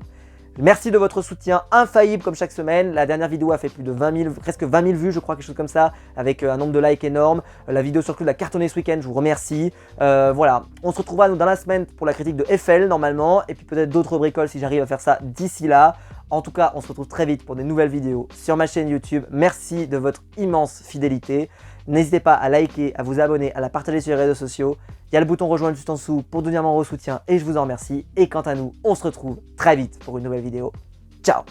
Merci de votre soutien infaillible comme chaque semaine. La dernière vidéo a fait plus de 20 000, presque 20 000 vues, je crois, quelque chose comme ça, avec un nombre de likes énorme. La vidéo sur Club a cartonné ce week-end, je vous remercie. Voilà, on se retrouvera dans la semaine pour la critique de FL normalement, et puis peut-être d'autres bricoles si j'arrive à faire ça d'ici là. En tout cas, on se retrouve très vite pour des nouvelles vidéos sur ma chaîne YouTube. Merci de votre immense fidélité. N'hésitez pas à liker, à vous abonner, à la partager sur les réseaux sociaux. Il y a le bouton rejoindre juste en dessous pour donner un membre au soutien et je vous en remercie. Et quant à nous, on se retrouve très vite pour une nouvelle vidéo. Ciao!